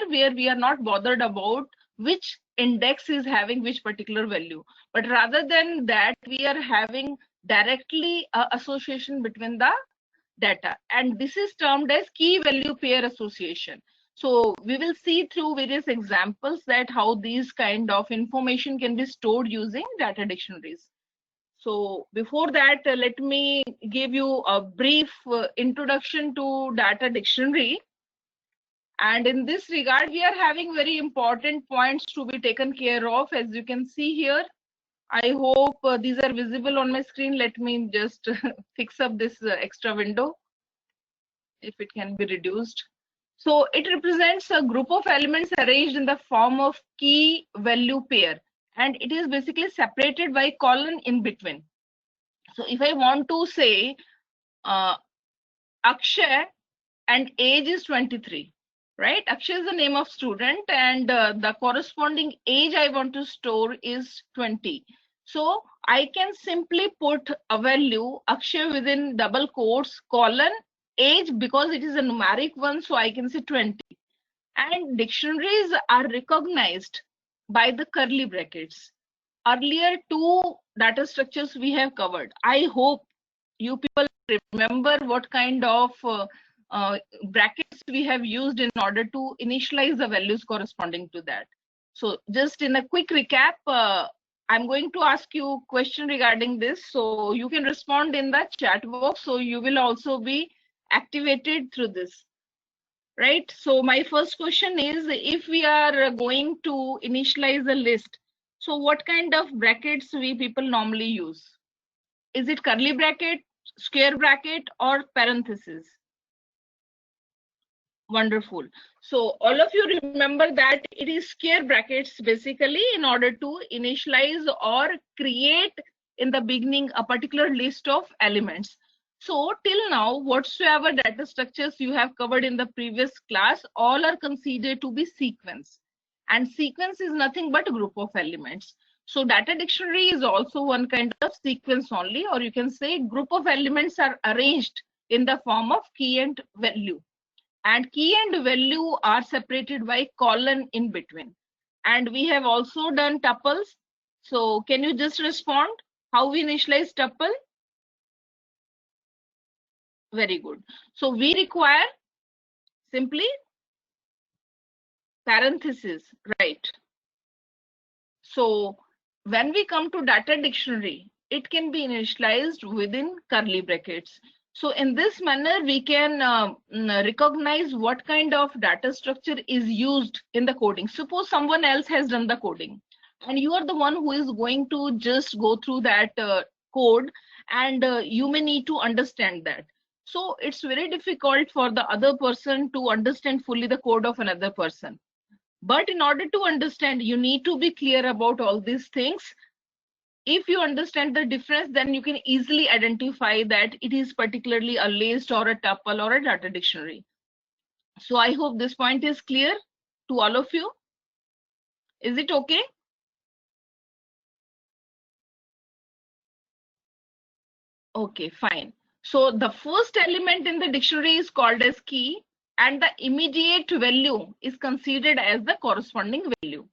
where we are not bothered about which index is having which particular value, but rather than that, we are having directly association between the data, and this is termed as key value pair association. So we will see through various examples that how these kind of information can be stored using data dictionaries. So before that, let me give you a brief introduction to data dictionary. And in this regard, we are having very important points to be taken care of. As you can see here, I hope these are visible on my screen. Let me just fix up this extra window, if it can be reduced. So it represents a group of elements arranged in the form of key value pair, and it is basically separated by colon in between. So if I want to say Akshay and age is 23, right? Akshay is the name of student, and the corresponding age I want to store is 20. So I can simply put a value Akshay within double quotes colon age, because it is a numeric one, so I can say 20. And dictionaries are recognized by the curly brackets. Earlier two data structures we have covered. I hope you people remember what kind of brackets we have used in order to initialize the values corresponding to that. So just in a quick recap, I'm going to ask you a question regarding this, so you can respond in the chat box, so you will also be activated through this, right? So my first question is, if we are going to initialize a list, so what kind of brackets we people normally use? Is it curly bracket, square bracket, or parenthesis? Wonderful. So all of you remember that it is square brackets basically in order to initialize or create in the beginning a particular list of elements. So till now, whatsoever data structures you have covered in the previous class, all are considered to be sequence. And sequence is nothing but a group of elements. So data dictionary is also one kind of sequence only, or you can say group of elements are arranged in the form of key and value. And key and value are separated by colon in between. And we have also done tuples. So can you just respond how we initialize tuple? Very good. So we require simply parenthesis, right? So when we come to data dictionary, it can be initialized within curly brackets. So in this manner, we can recognize what kind of data structure is used in the coding. Suppose someone else has done the coding, and you are the one who is going to just go through that code, and you may need to understand that. So it's very difficult for the other person to understand fully the code of another person. But in order to understand, you need to be clear about all these things. If you understand the difference, then you can easily identify that it is particularly a list or a tuple or a data dictionary. So I hope this point is clear to all of you. Is it okay? Okay, fine. So the first element in the dictionary is called as key, and the immediate value is considered as the corresponding value.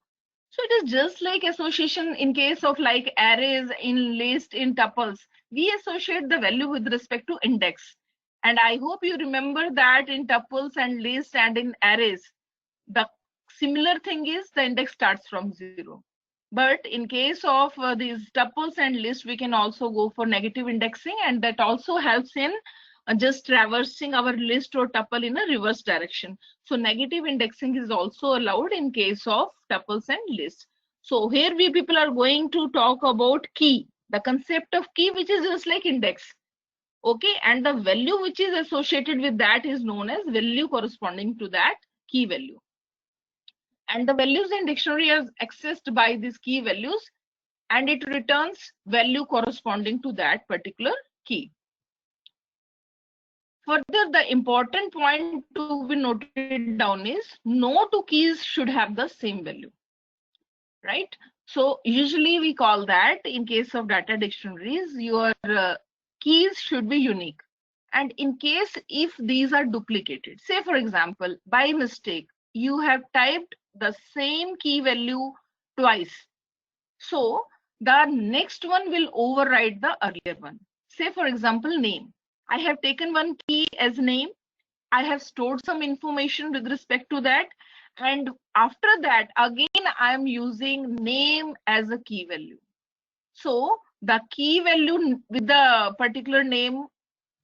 So it is just like association in case of like arrays, in list, in tuples. We associate the value with respect to index. And I hope you remember that in tuples and lists and in arrays, the similar thing is the index starts from 0. But in case of these tuples and lists, we can also go for negative indexing, and that also helps in just traversing our list or tuple in a reverse direction. So negative indexing is also allowed in case of tuples and lists. So here we people are going to talk about key, the concept of key, which is just like index. Okay, and the value which is associated with that is known as value corresponding to that key value. And the values in dictionary are accessed by these key values, and it returns value corresponding to that particular key. Further, the important point to be noted down is no two keys should have the same value, right? So usually we call that, in case of data dictionaries, your keys should be unique. And in case if these are duplicated, say for example, by mistake, you have typed the same key value twice. So the next one will override the earlier one. Say for example, name. I have taken one key as name. I have stored some information with respect to that. And after that, again, I am using name as a key value. So the key value with the particular name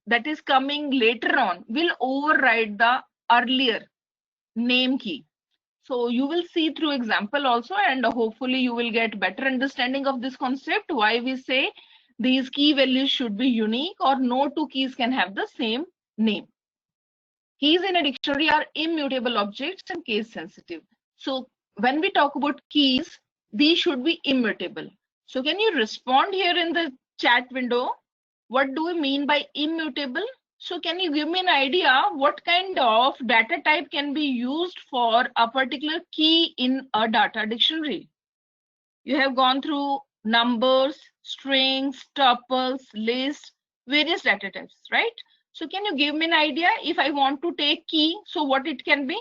that is coming later on will override the earlier name key. So you will see through example also, and hopefully you will get better understanding of this concept, why we say these key values should be unique or no two keys can have the same name. Keys in a dictionary are immutable objects and case sensitive. So when we talk about keys, these should be immutable. So can you respond here in the chat window? What do we mean by immutable? So can you give me an idea what kind of data type can be used for a particular key in a data dictionary? You have gone through numbers, strings, tuples, lists, various data types, right? So can you give me an idea if I want to take key, so what it can be?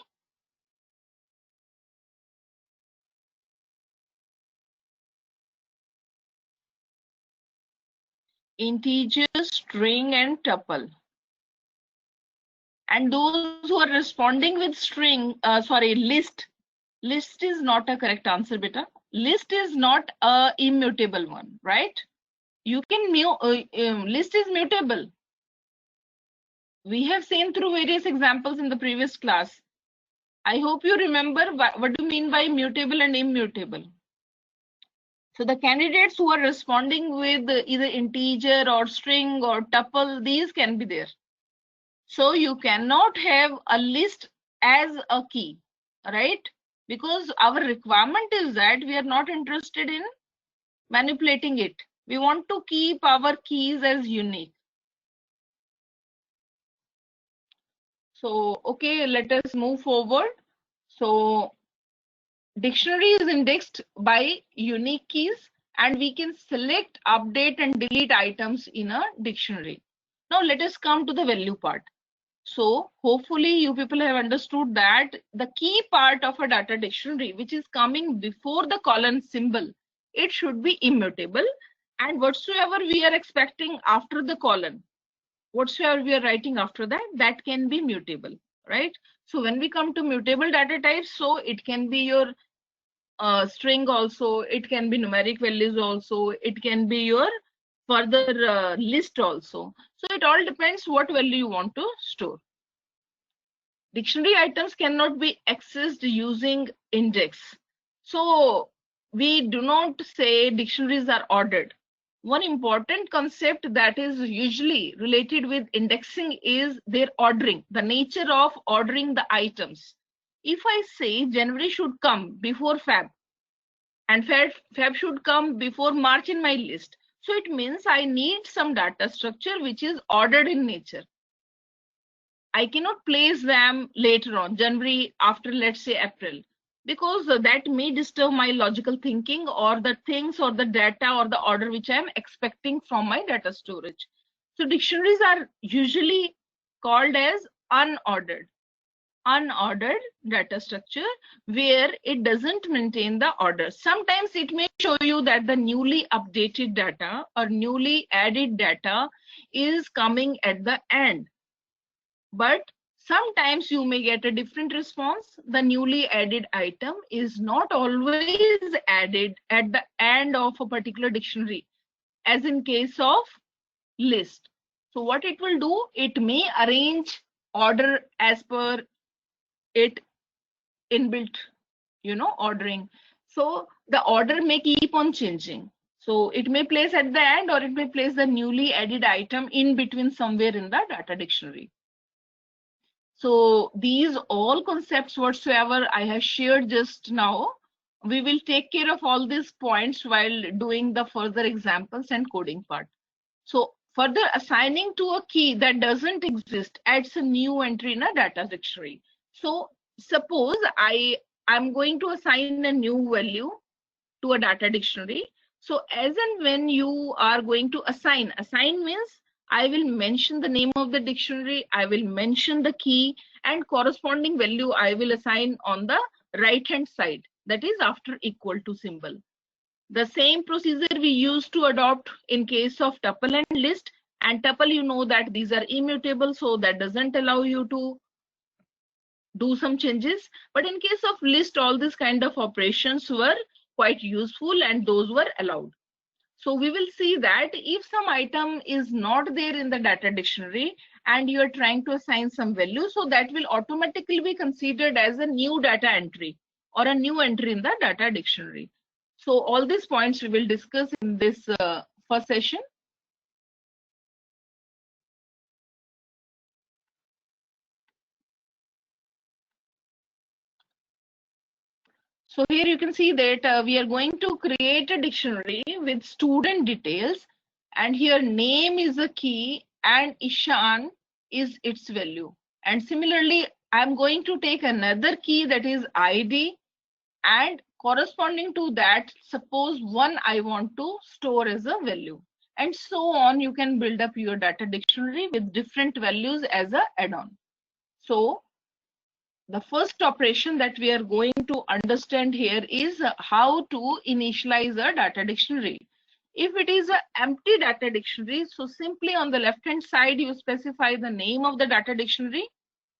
Integer, string, and tuple. And those who are responding with string, list. List is not a correct answer, beta. List is not a immutable one, right? You can list is mutable. We have seen through various examples in the previous class. I hope you remember what do you mean by mutable and immutable. So the candidates who are responding with either integer or string or tuple, these can be there. So you cannot have a list as a key, right? Because our requirement is that we are not interested in manipulating it. We want to keep our keys as unique. So, okay, let us move forward. So dictionary is indexed by unique keys, and we can select, update, and delete items in a dictionary. Now let us come to the value part. So hopefully you people have understood that the key part of a data dictionary, which is coming before the colon symbol, it should be immutable, and whatsoever we are expecting after the colon, whatsoever we are writing after that, that can be mutable, right? So when we come to mutable data types, so it can be your string also, it can be numeric values also, it can be your further list also. So it all depends what value you want to store. Dictionary items cannot be accessed using index. So we do not say dictionaries are ordered. One important concept that is usually related with indexing is their ordering, the nature of ordering the items. If I say January should come before Feb, and Feb should come before March in my list, so it means I need some data structure which is ordered in nature. I cannot place them later on, January after, let's say, April, because that may disturb my logical thinking or the things or the data or the order which I am expecting from my data storage. So dictionaries are usually called as unordered data structure, where it doesn't maintain the order. Sometimes it may show you that the newly updated data or newly added data is coming at the end. But sometimes you may get a different response. The newly added item is not always added at the end of a particular dictionary, as in case of list. So what it will do, it may arrange order as per it inbuilt, ordering. So the order may keep on changing. So it may place at the end, or it may place the newly added item in between somewhere in the data dictionary. So these all concepts whatsoever I have shared just now, we will take care of all these points while doing the further examples and coding part. So further, assigning to a key that doesn't exist adds a new entry in a data dictionary. So suppose I'm going to assign a new value to a data dictionary. So as and when you are going to assign means I will mention the name of the dictionary, I will mention the key, and corresponding value I will assign on the right hand side, that is after equal to symbol. The same procedure we used to adopt in case of tuple and list. And tuple, you know that these are immutable, so that doesn't allow you to do some changes. But in case of list, all these kind of operations were quite useful and those were allowed. So we will see that if some item is not there in the data dictionary and you are trying to assign some value, so that will automatically be considered as a new data entry or a new entry in the data dictionary. So all these points we will discuss in this first session. So here you can see that we are going to create a dictionary with student details, and here name is a key and Ishan is its value. And similarly, I'm going to take another key, that is ID, and corresponding to that, suppose one I want to store as a value, and so on. You can build up your data dictionary with different values as a add-on. So the first operation that we are going to understand here is how to initialize a data dictionary. If it is an empty data dictionary, so simply on the left hand side you specify the name of the data dictionary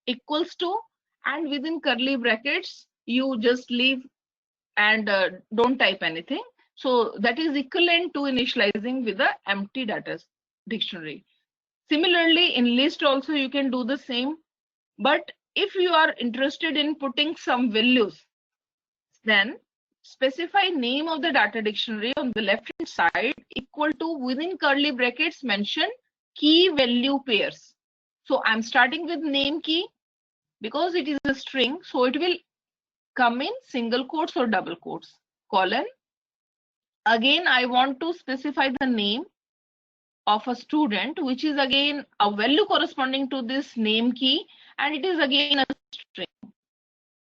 equals to, and within curly brackets you just leave and don't type anything. So that is equivalent to initializing with the empty data dictionary. Similarly, in list also you can do the same, but if you are interested in putting some values, then specify name of the data dictionary on the left hand side equal to, within curly brackets mention key value pairs. So I'm starting with name key because it is a string, so it will come in single quotes or double quotes, colon. Again, I want to specify the name of a student, which is again a value corresponding to this name key, and it is again a string.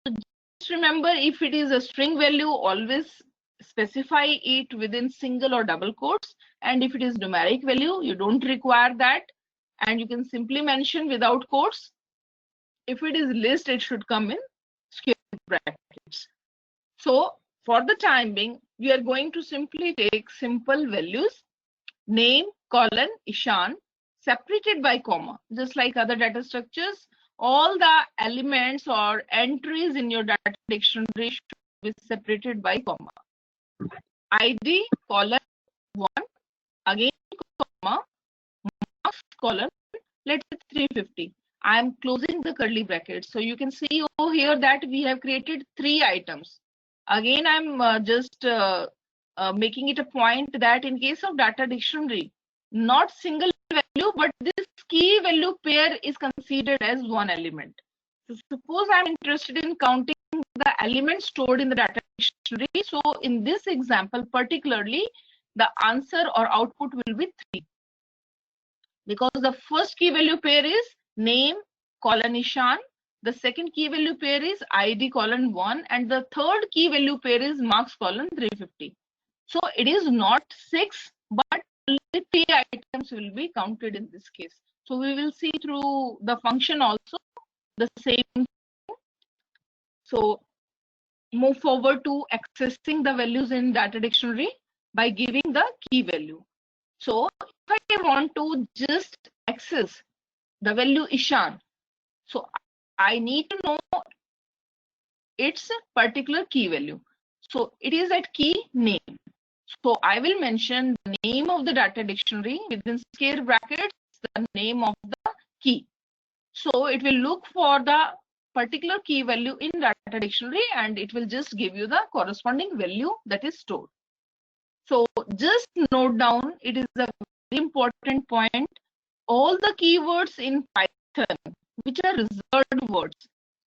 So just remember, if it is a string value, always specify it within single or double quotes, and if it is numeric value, you don't require that, and you can simply mention without quotes. If it is list, it should come in square brackets. So for the time being, we are going to simply take simple values, name, colon, Ishan, separated by comma. Just like other data structures, all the elements or entries in your data dictionary should be separated by comma. ID, colon, 1, again, comma, marks, colon, let's say 350. I am closing the curly brackets. So you can see over here that we have created 3 items. Again, I'm just making it a point that in case of data dictionary, not single value, but this key value pair is considered as one element. So suppose I'm interested in counting the elements stored in the data dictionary. So in this example, particularly, the answer or output will be 3. Because the first key value pair is name, colon, Ishan. The second key value pair is ID, colon, 1. And the third key value pair is marks, colon, 350. So it is not 6, but only 3 items will be counted in this case. So we will see through the function also the same thing. So move forward to accessing the values in data dictionary by giving the key value. So if I want to just access the value Ishan, so I need to know its particular key value. So it is at key name. So I will mention the name of the data dictionary within square brackets, the name of the key. So it will look for the particular key value in data dictionary and it will just give you the corresponding value that is stored. So just note down, it is a very important point. All the keywords in Python, which are reserved words,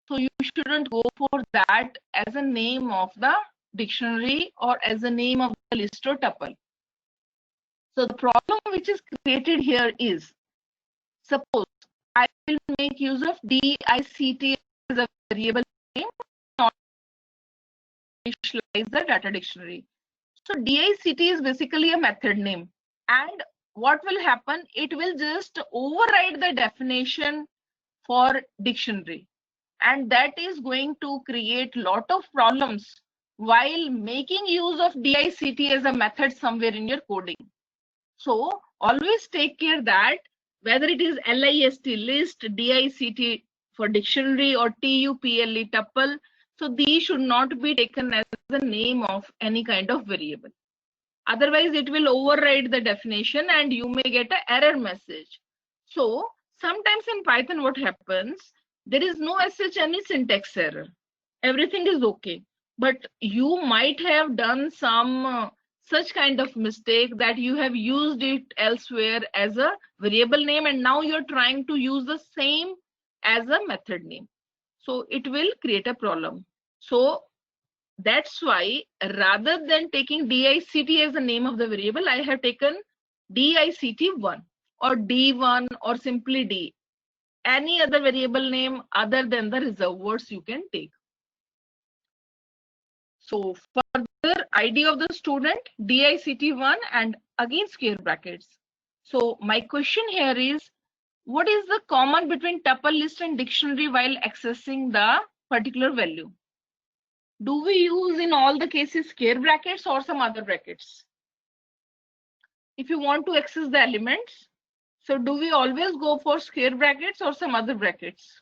so you shouldn't go for that as a name of the dictionary or as a name of the list or tuple. So the problem which is created here is, suppose I will make use of DICT as a variable name, not initialize the data dictionary. So DICT is basically a method name, and what will happen? It will just override the definition for dictionary. and that is going to create lot of problems while making use of DICT as a method somewhere in your coding. So always take care that whether it is LIST, list, DICT for dictionary, or TUPLE, tuple, so these should not be taken as the name of any kind of variable. Otherwise, it will override the definition and you may get an error message. So sometimes in Python, what happens, there is no as such any syntax error. Everything is okay. But you might have done some such kind of mistake that you have used it elsewhere as a variable name, and now you're trying to use the same as a method name. So it will create a problem. So that's why rather than taking DICT as the name of the variable, I have taken DICT1 or D1 or simply D. Any other variable name other than the reserved words you can take. So further ID of the student, DICT1 and again square brackets. So my question here is, what is the common between tuple, list and dictionary while accessing the particular value? Do we use in all the cases square brackets or some other brackets? If you want to access the elements, so do we always go for square brackets or some other brackets?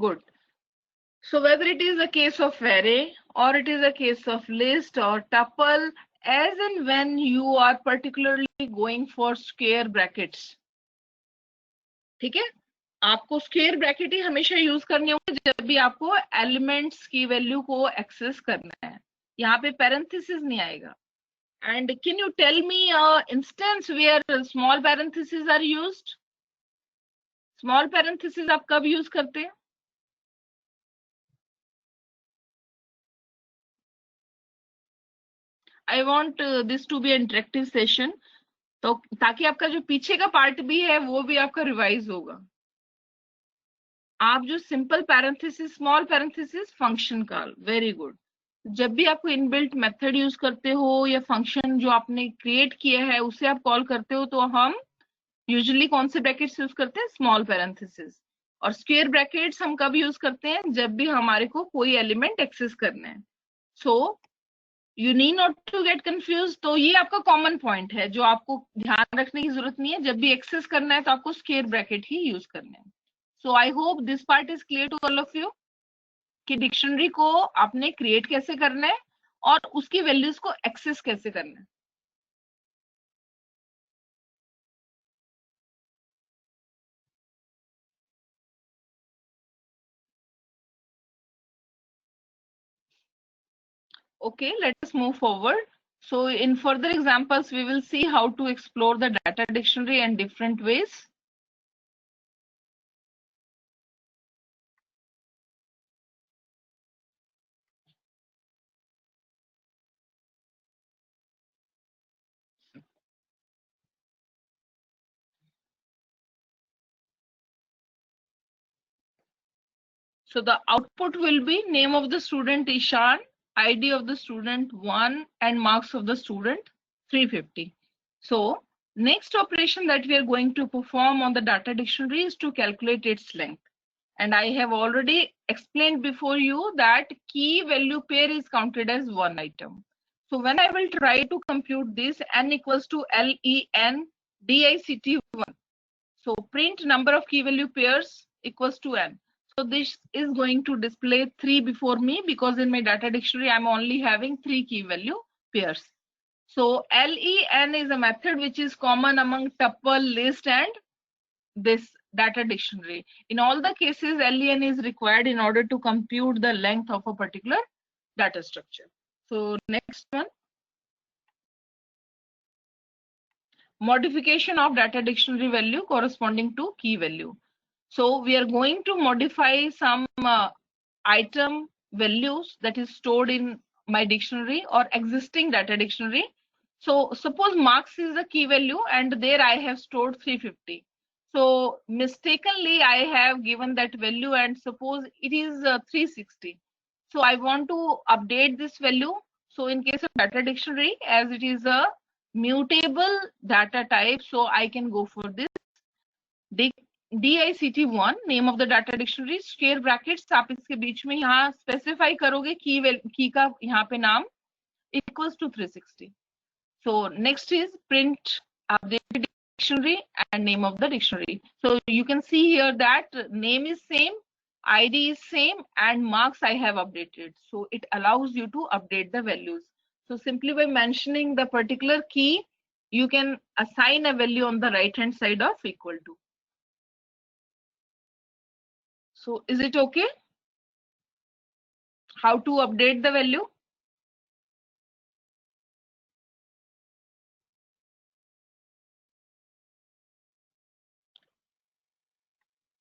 Good. So whether it is a case of array or it is a case of list or tuple, as and when you are particularly going for square brackets, ठीक है, आपको square bracket ही हमेशा use करनी होगी जब भी आपको elements की वैल्यू को एक्सेस करना है. यहाँ पे पैरेंथेसिस नहीं आएगा. And can you tell me an instance where small parentheses are used? Small parentheses आप कब use करते हैं? I want this to be an interactive session. तो ताकि आपका जो पीछे का पार्ट भी है वो भी आपका रिवाइज होगा. आप जो simple parenthesis, small parenthesis, function call, very good. जब भी आपको इनबिल्ट मेथड यूज करते हो या फंक्शन जो आपने क्रिएट किया है उसे आप कॉल करते हो, तो हम यूजुअली कौन से ब्रैकेट्स यूज करते हैं? Small parenthesis. और स्क्वायर ब्रैकेट्स हम कब यूज करते हैं? जब भी हमारे को कोई एलिमेंट एक्सेस करना है. So you need not to get confuse. तो ये आपका कॉमन पॉइंट है जो आपको ध्यान रखने की जरूरत नहीं है. जब भी एक्सेस करना है तो आपको स्क्वायर ब्रैकेट ही यूज करना है. So I hope this part is clear to all of you कि डिक्शनरी को आपने क्रिएट कैसे करना है और उसकी वैल्यूज को एक्सेस कैसे करना है. Okay, let us move forward. So in further examples, we will see how to explore the data dictionary in different ways. So the output will be name of the student Ishan, ID of the student 1, and marks of the student 350. So next operation that we are going to perform on the data dictionary is to calculate its length. And I have already explained before you that key value pair is counted as one item. So when I will try to compute this, n equals to len dict1. So print number of key value pairs equals to n. So this is going to display 3 before me because in my data dictionary I'm only having 3 key value pairs. So len is a method which is common among tuple, list and this data dictionary. In all the cases, len is required in order to compute the length of a particular data structure. So next one. Modification of data dictionary value corresponding to key value. So we are going to modify some item values that is stored in my dictionary or existing data dictionary. So suppose marks is a key value and there I have stored 350. So mistakenly I have given that value and suppose it is 360. So I want to update this value. So in case of data dictionary, as it is a mutable data type, so I can go for this DICT1, name of the data dictionary, square brackets, आप इसके बीच में यहाँ specify करोगे key का यहाँ पे नाम equals to 360. So next is print updated dictionary and name of the dictionary. So you can see here that name is same, ID is same, and marks I have updated. So it allows you to update the values. So simply by mentioning the particular key, you can assign a value on the right hand side of equal to. So is it okay? How to update the value?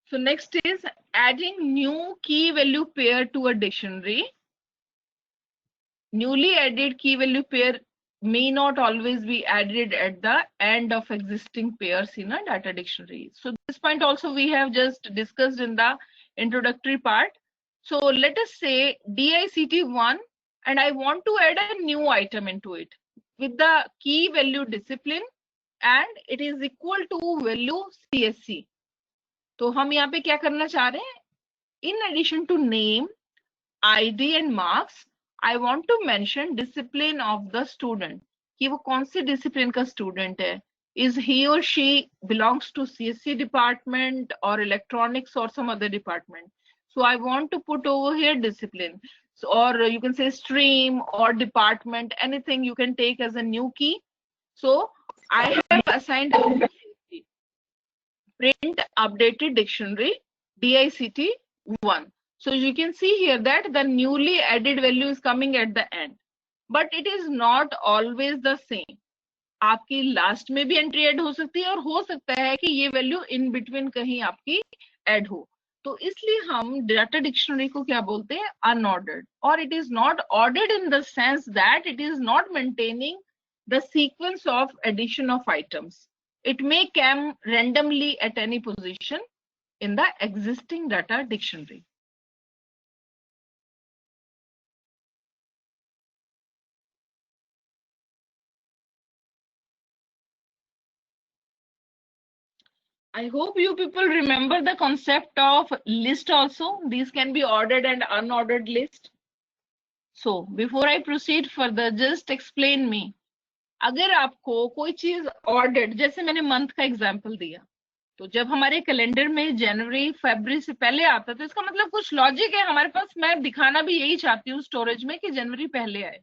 So next is adding new key value pair to a dictionary. Newly added key value pair may not always be added at the end of existing pairs in a data dictionary. So this point also we have just discussed in the introductory part. So let us say DICT1 and I want to add a new item into it with the key value discipline and it is equal to value CSC. तो हम यहाँ पे क्या करना चाह रहे हैं? In addition to name, ID and marks, I want to mention discipline of the student. कि वो कौन सी discipline का student है? Is he or she belongs to CSC department or electronics or some other department? So I want to put over here discipline. So, or you can say stream or department, anything you can take as a new key. So I have assigned print updated dictionary DICT1. So you can see here that the newly added value is coming at the end, but it is not always the same. आपकी last में भी entry add हो सकती है और हो सकता है कि ये वैल्यू इन बिटवीन कहीं आपकी ऐड हो. तो इसलिए हम डाटा डिक्शनरी को क्या बोलते हैं? अनऑर्डर्ड. और it is not ordered in the sense that it is not maintaining the sequence of addition of items. It may come randomly at any position in the existing data dictionary. I hope you people remember the concept of list also. These can be ordered and unordered list. So before I proceed further, just explain me. अगर आपको कोई चीज ordered, जैसे मैंने month का example दिया, तो जब हमारे कैलेंडर में जनवरी फरवरी से पहले आता तो इसका मतलब कुछ लॉजिक है हमारे पास. मैं दिखाना भी यही चाहती हूँ स्टोरेज में कि जनवरी पहले आए.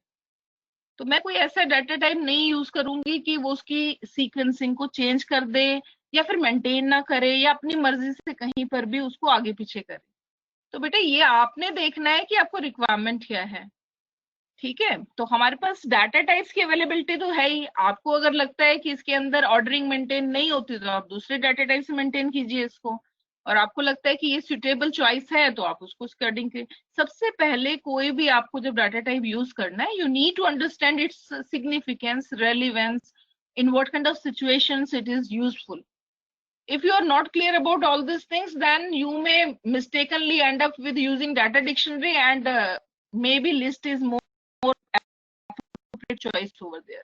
तो मैं कोई ऐसा डाटा टाइप नहीं यूज करूंगी कि वो उसकी सीक्वेंसिंग को चेंज कर दे या फिर मेंटेन ना करे या अपनी मर्जी से कहीं पर भी उसको आगे पीछे करे. तो बेटा ये आपने देखना है कि आपको रिक्वायरमेंट क्या है. ठीक है, तो हमारे पास डाटा टाइप्स की अवेलेबिलिटी तो है ही. आपको अगर लगता है कि इसके अंदर ऑर्डरिंग मेंटेन नहीं होती तो आप दूसरे डाटा टाइप से मेंटेन कीजिए इसको. और आपको लगता है कि ये सुटेबल चॉइस है तो आप उसको स्कर्डिंग के. सबसे पहले कोई भी आपको जब डाटा टाइप यूज करना है, you need to understand its significance, relevance, in what kind of situations it is useful. If you are not clear about all these things, then you may mistakenly end up with using data dictionary and maybe list is more choice over there.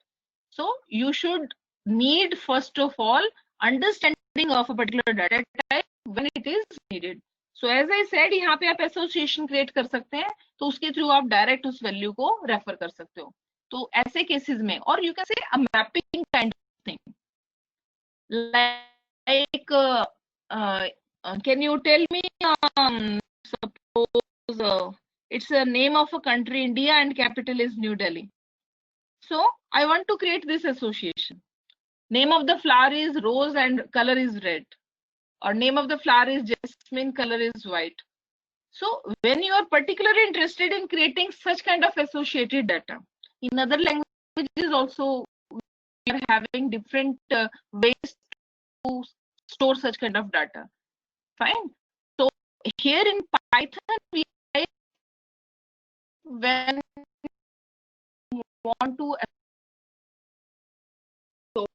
So you should need first of all understanding of a particular data type when it is needed. So as I said, यहाँ पे आप association create कर सकते हैं तो उसके through आप direct उस वैल्यू को रेफर कर सकते हो. तो ऐसे केसेस में, और you can say a mapping kind of thing like can you tell me suppose it's a name of a country India and capital is New Delhi. So I want to create this association. Name of the flower is rose and color is red, or name of the flower is jasmine, color is white. So when you are particularly interested in creating such kind of associated data, in other languages also we are having different ways to store such kind of data. Fine. So here in Python, we when want to so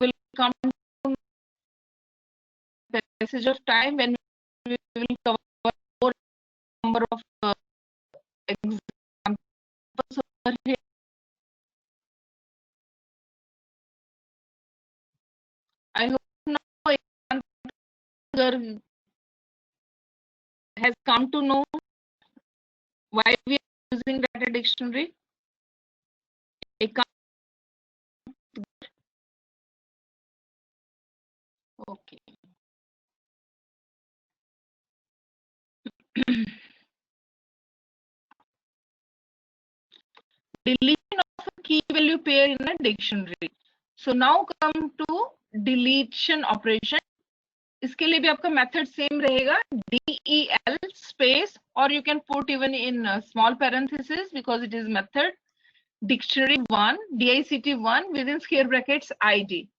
will come to passage of time when we will cover more number of examples over here. I hope now everyone has come to know why we are using data dictionary. Okay. Deletion of a key value pair in a dictionary. So now come to deletion operation. इसके लिए भी आपका method same रहेगा, del space, or you can put even in small parenthesis because it is method dictionary1 dict1 within square brackets id.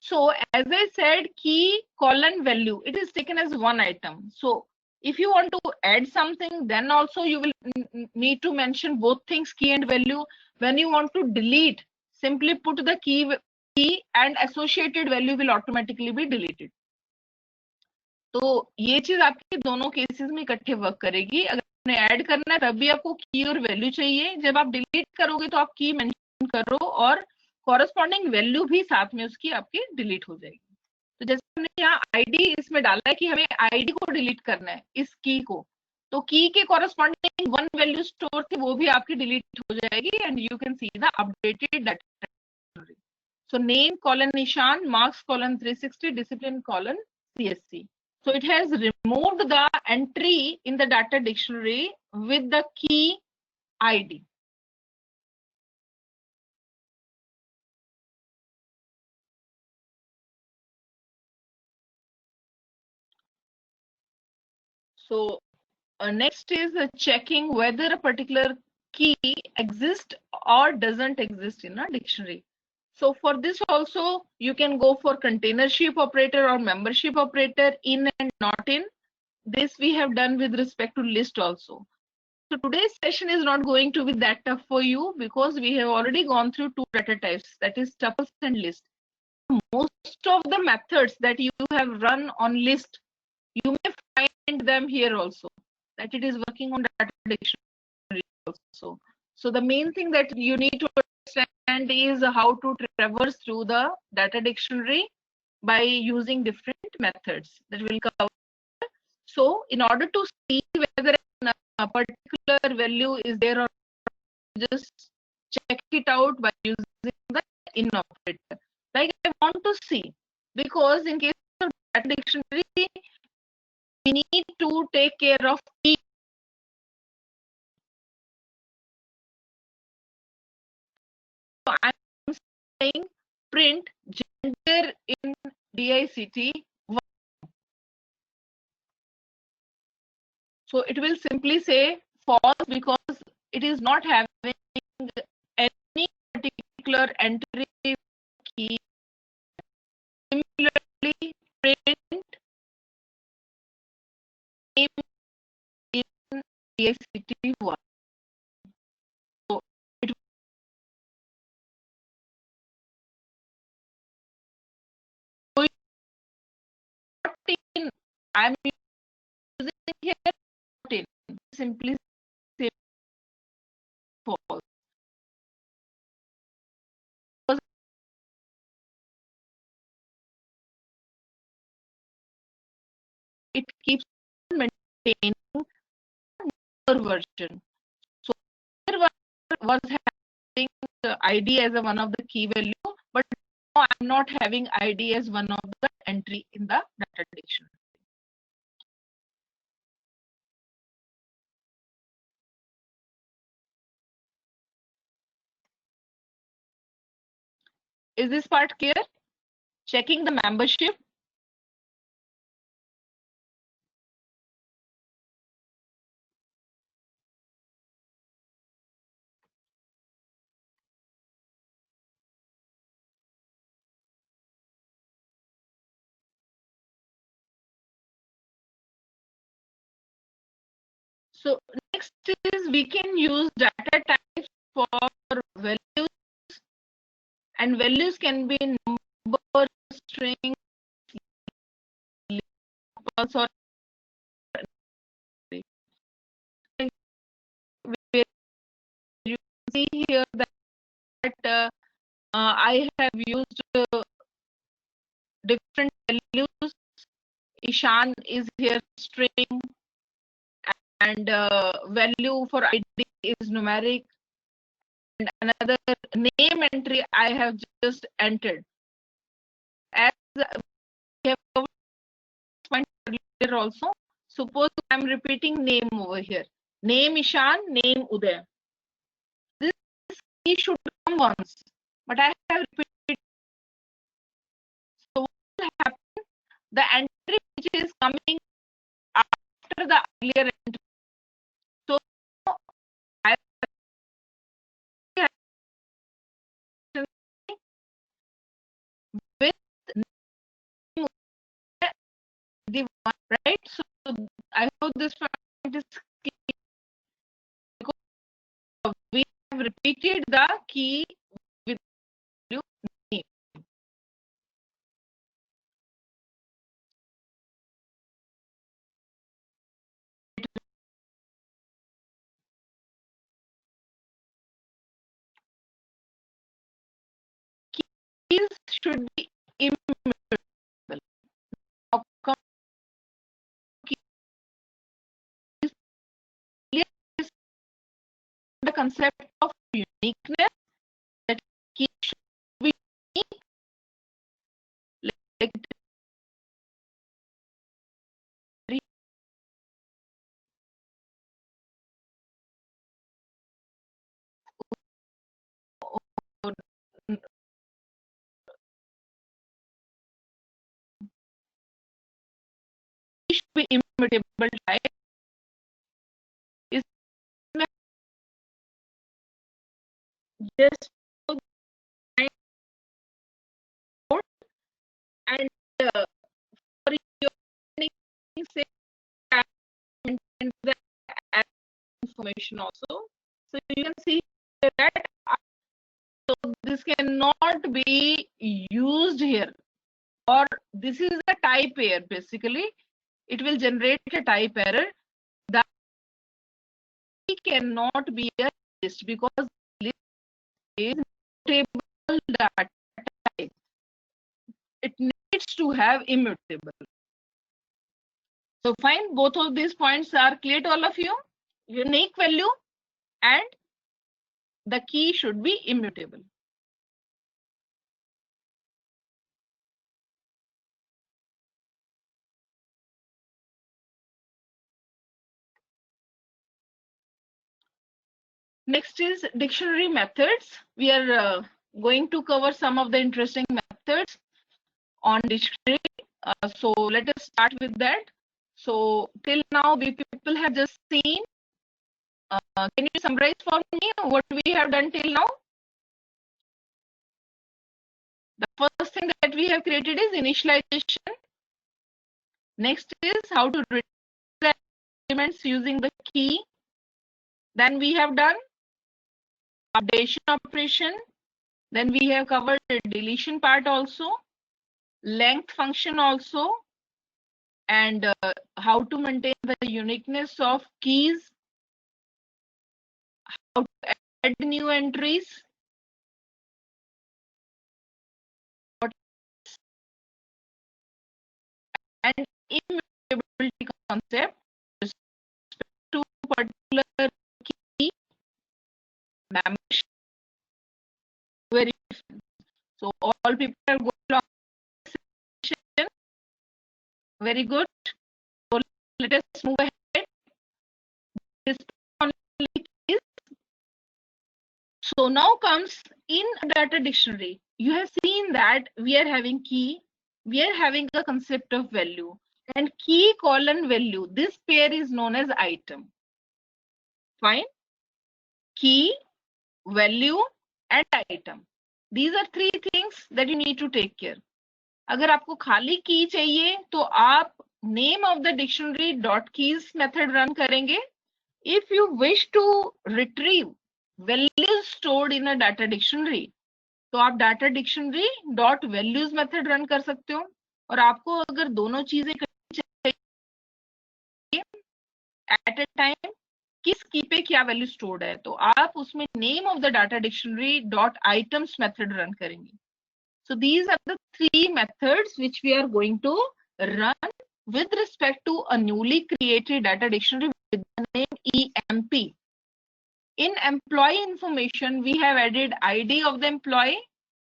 So as I said, key colon value, it is taken as one item. So if you want to add something, then also you will need to mention both things, key and value. When you want to delete, simply put the key and associated value will automatically be deleted. तो ये चीज आपके दोनों cases में इकट्ठे work करेगी. अगर आपने ऐड करना है तब भी आपको की और वैल्यू चाहिए. जब आप डिलीट करोगे तो आप की मेंशन करो और कॉरेस्पॉन्डिंग वैल्यू भी साथ में उसकी आपकी डिलीट हो जाएगी. तो जैसे हमने यहाँ आईडी इसमें डाला है कि हमें आईडी को डिलीट करना है, इस की को, तो की के कॉरेस्पॉन्डिंग वन वैल्यू स्टोर थी वो भी आपकी डिलीट हो जाएगी and you can see the updated data. So name colon निशान, marks colon 360, discipline colon CSC. So it has removed the entry in the data dictionary with the key ID. So next is checking whether a particular key exists or doesn't exist in a dictionary. So for this also you can go for containership operator or membership operator, in and not in. This we have done with respect to list also. So today's session is not going to be that tough for you because we have already gone through two data types, that is tuples and list. Most of the methods that you have run on list, you may find them here also, that it is working on data dictionary also. So the main thing that you need to understand is how to traverse through the data dictionary by using different methods that will cover. So in order to see whether a particular value is there or just check it out by using the in operator. Like I want to see, because in case of data dictionary, we need to take care of key. So I'm saying print gender in DICT. So it will simply say false because it is not having any particular entry key. Similarly, print name in DICT1. So it will in, I'm using here in, simply say false. It keeps maintaining version. So here was having the ID as one of the key value, but now I'm not having ID as one of the entry in the data dictionary. Is this part clear? Checking the membership. So next is we can use data types for values, and values can be number, string, or see here that I have used different values. Ishan is here string, and value for ID is numeric, and another name entry I have just entered. As we have covered this point earlier also, suppose I'm repeating name over here. Name Ishan, name Uday. This key should come once, but I have repeated. So what will happen? The entry which is coming after the earlier entry. So I with the one, right? So I hope this point is clear. Because we have repeated the key with value name. Keys should be immutable. Now, keys, the concept of uniqueness, that key should be unique, like should be immutable type is just and for your say the information also. So you can see that so this cannot be used here, or this is a type error. Basically, it will generate a type error that cannot be a list because list is mutable data type. It needs to have immutable. So fine, both of these points are clear to all of you. Unique value and the key should be immutable. Next is dictionary methods. We are going to cover some of the interesting methods on dictionary. So let us start with that. So till now, we people have just seen. Can you summarize for me what we have done till now? The first thing that we have created is initialization. Next is how to retrieve the elements using the key. Then we have done updation operation. Then we have covered the deletion part also, length function also, and how to maintain the uniqueness of keys, how to add new entries, and immutability concept to particular key membership. Very different. So all people are going along. Very good. So let us move ahead. This is so now comes in a data dictionary. You have seen that we are having key, we are having a concept of value, and key colon value. This pair is known as item. Fine. Key, value, and item. These are three things that you need to take care. अगर आपको खाली की चाहिए तो आप name of the dictionary dot keys method run करेंगे. If you wish to retrieve values stored in a data dictionary, तो आप data dictionary dot values method run कर सकते हो. और आपको अगर दोनों चीजें चाहिए एट ए टाइम, किस की पे क्या वैल्यू स्टोर्ड है, तो आप उसमें name of the data dictionary dot items method run करेंगे. So these are the three methods which we are going to run with respect to a newly created data dictionary with the name EMP. In employee information, we have added ID of the employee,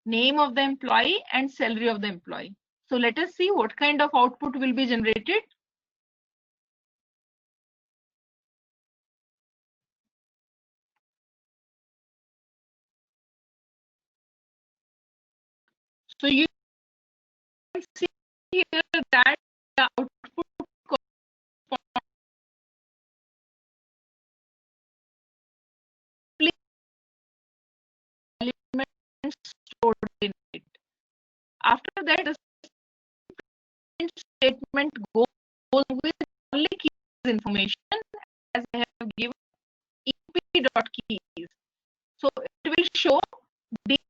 name of the employee, and salary of the employee. So let us see what kind of output will be generated. So you can see here that the output elements stored in it. After that, the statement goes with only keys information as I have given ep.keys. So it will show dict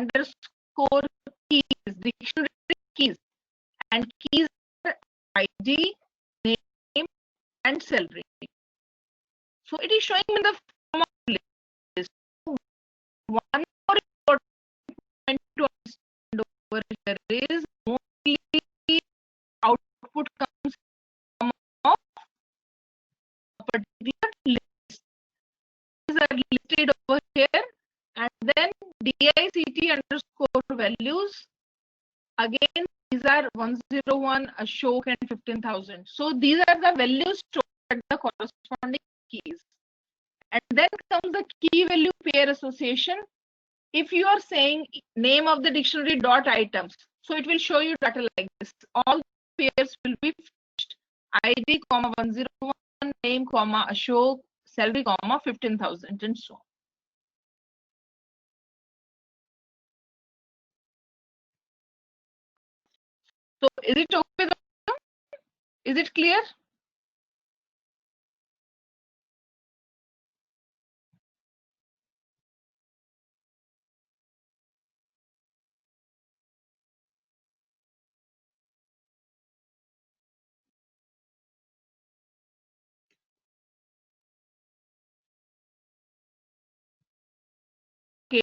underscore keys, dictionary keys, and keys are ID, name, and salary. So it is showing in the form of list. One more important point to understand over here is mostly output comes from a particular list. These are listed over here, and then dict underscore values. Again, these are 101, Ashok, and 15,000. So these are the values stored at the corresponding keys. And then comes the key value pair association. If you are saying name of the dictionary dot items, so it will show you data like this. All pairs will be fetched. ID, 101, name, Ashok, salary, 15,000, and so on. So is it okay? Is it clear? Okay.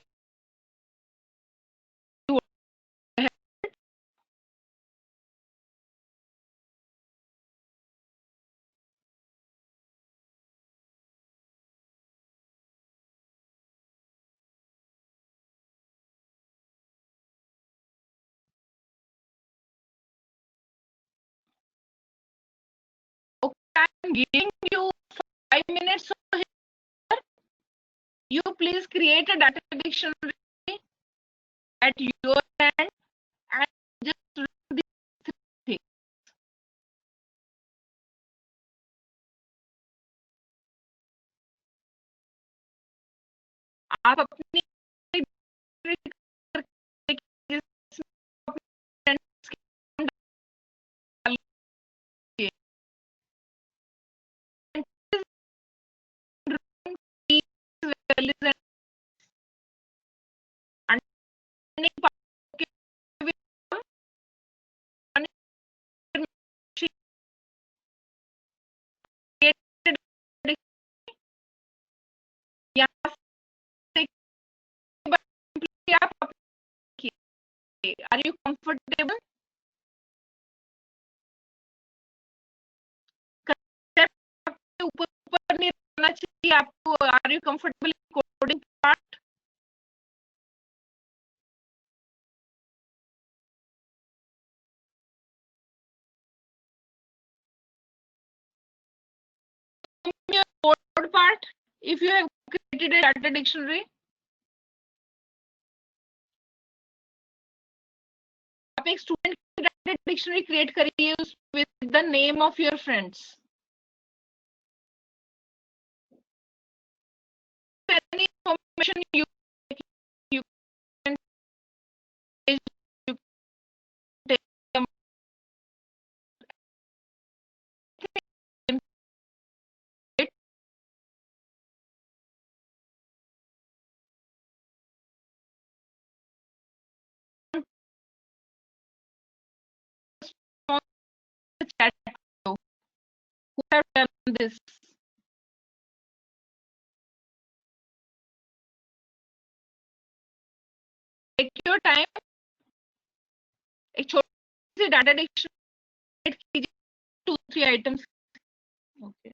Okay, I'm giving you 5 minutes over here. You please create a data dictionary at your end and just run these things. आप अपनी Are you comfortable? ऊपर ऊपर नहीं रहना चाहिए आपको. Are you comfortable in coding part? Your code part, if you have created a data dictionary, आप एक स्टूडेंट की डाटा डिक्शनरी क्रिएट करिए with the name of your friends. Any information you can take, you take them on the chat. Who have done this? Take your time, एक छोटी सी data dictionary कीजिए, 2-3 items. Okay,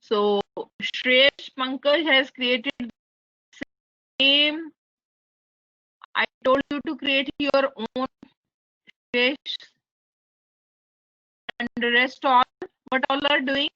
so Shreyash Pankaj has created same. I told you to create your own, Shreyash, and the rest all, what all are doing?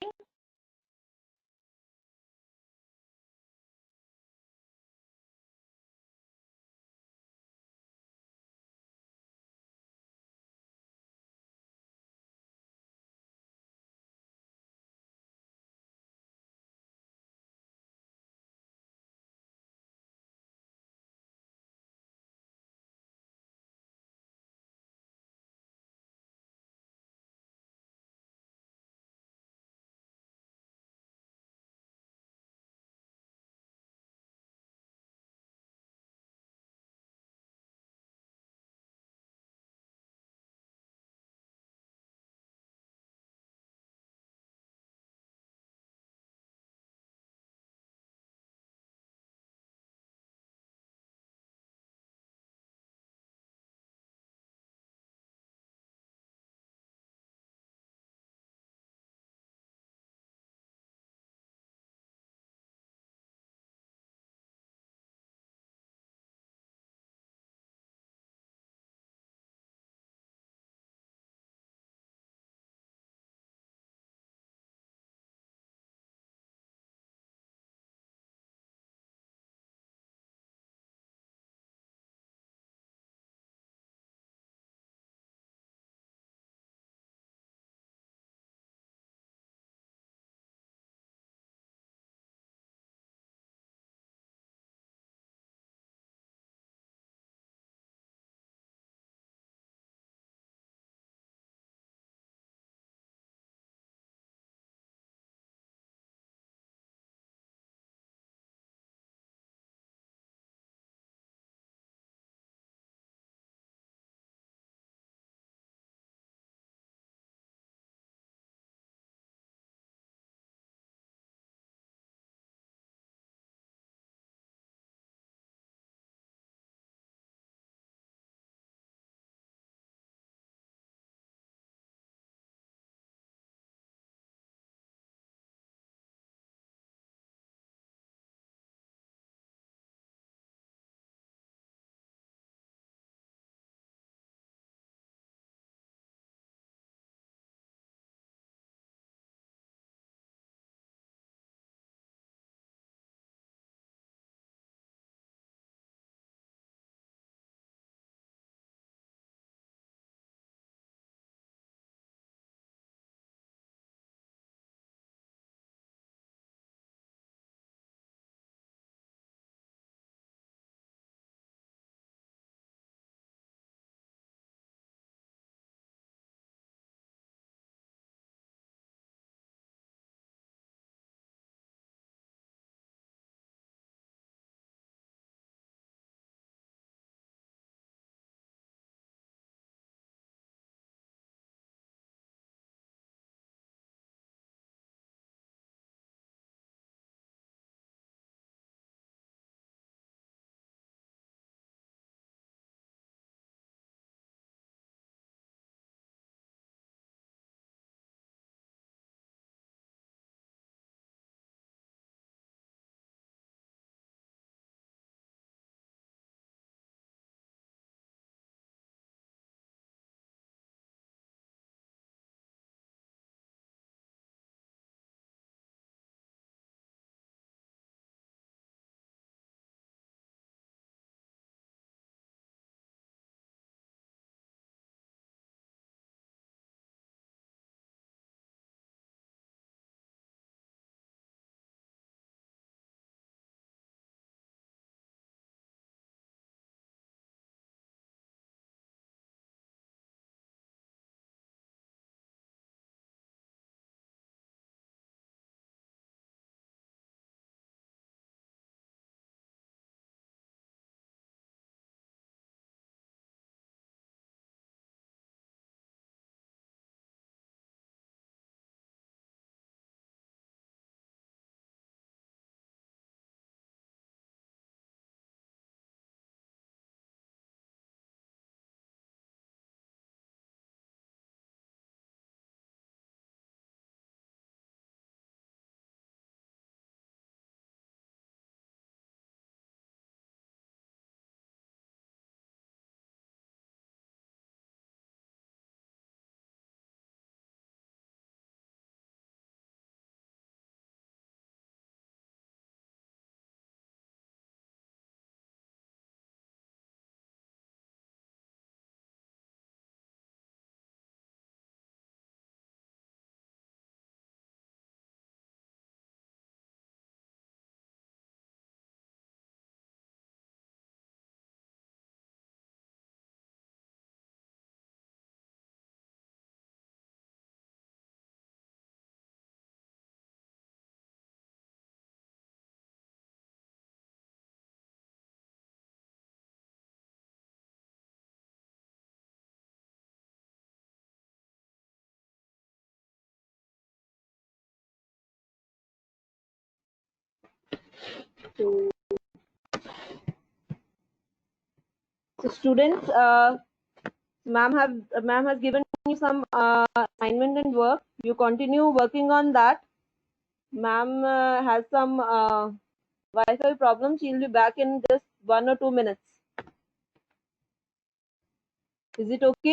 So, students, ma'am has given you some assignment and work. You continue working on that. Ma'am has some Wi-Fi problem. She'll be back in just 1 or 2 minutes. Is it okay?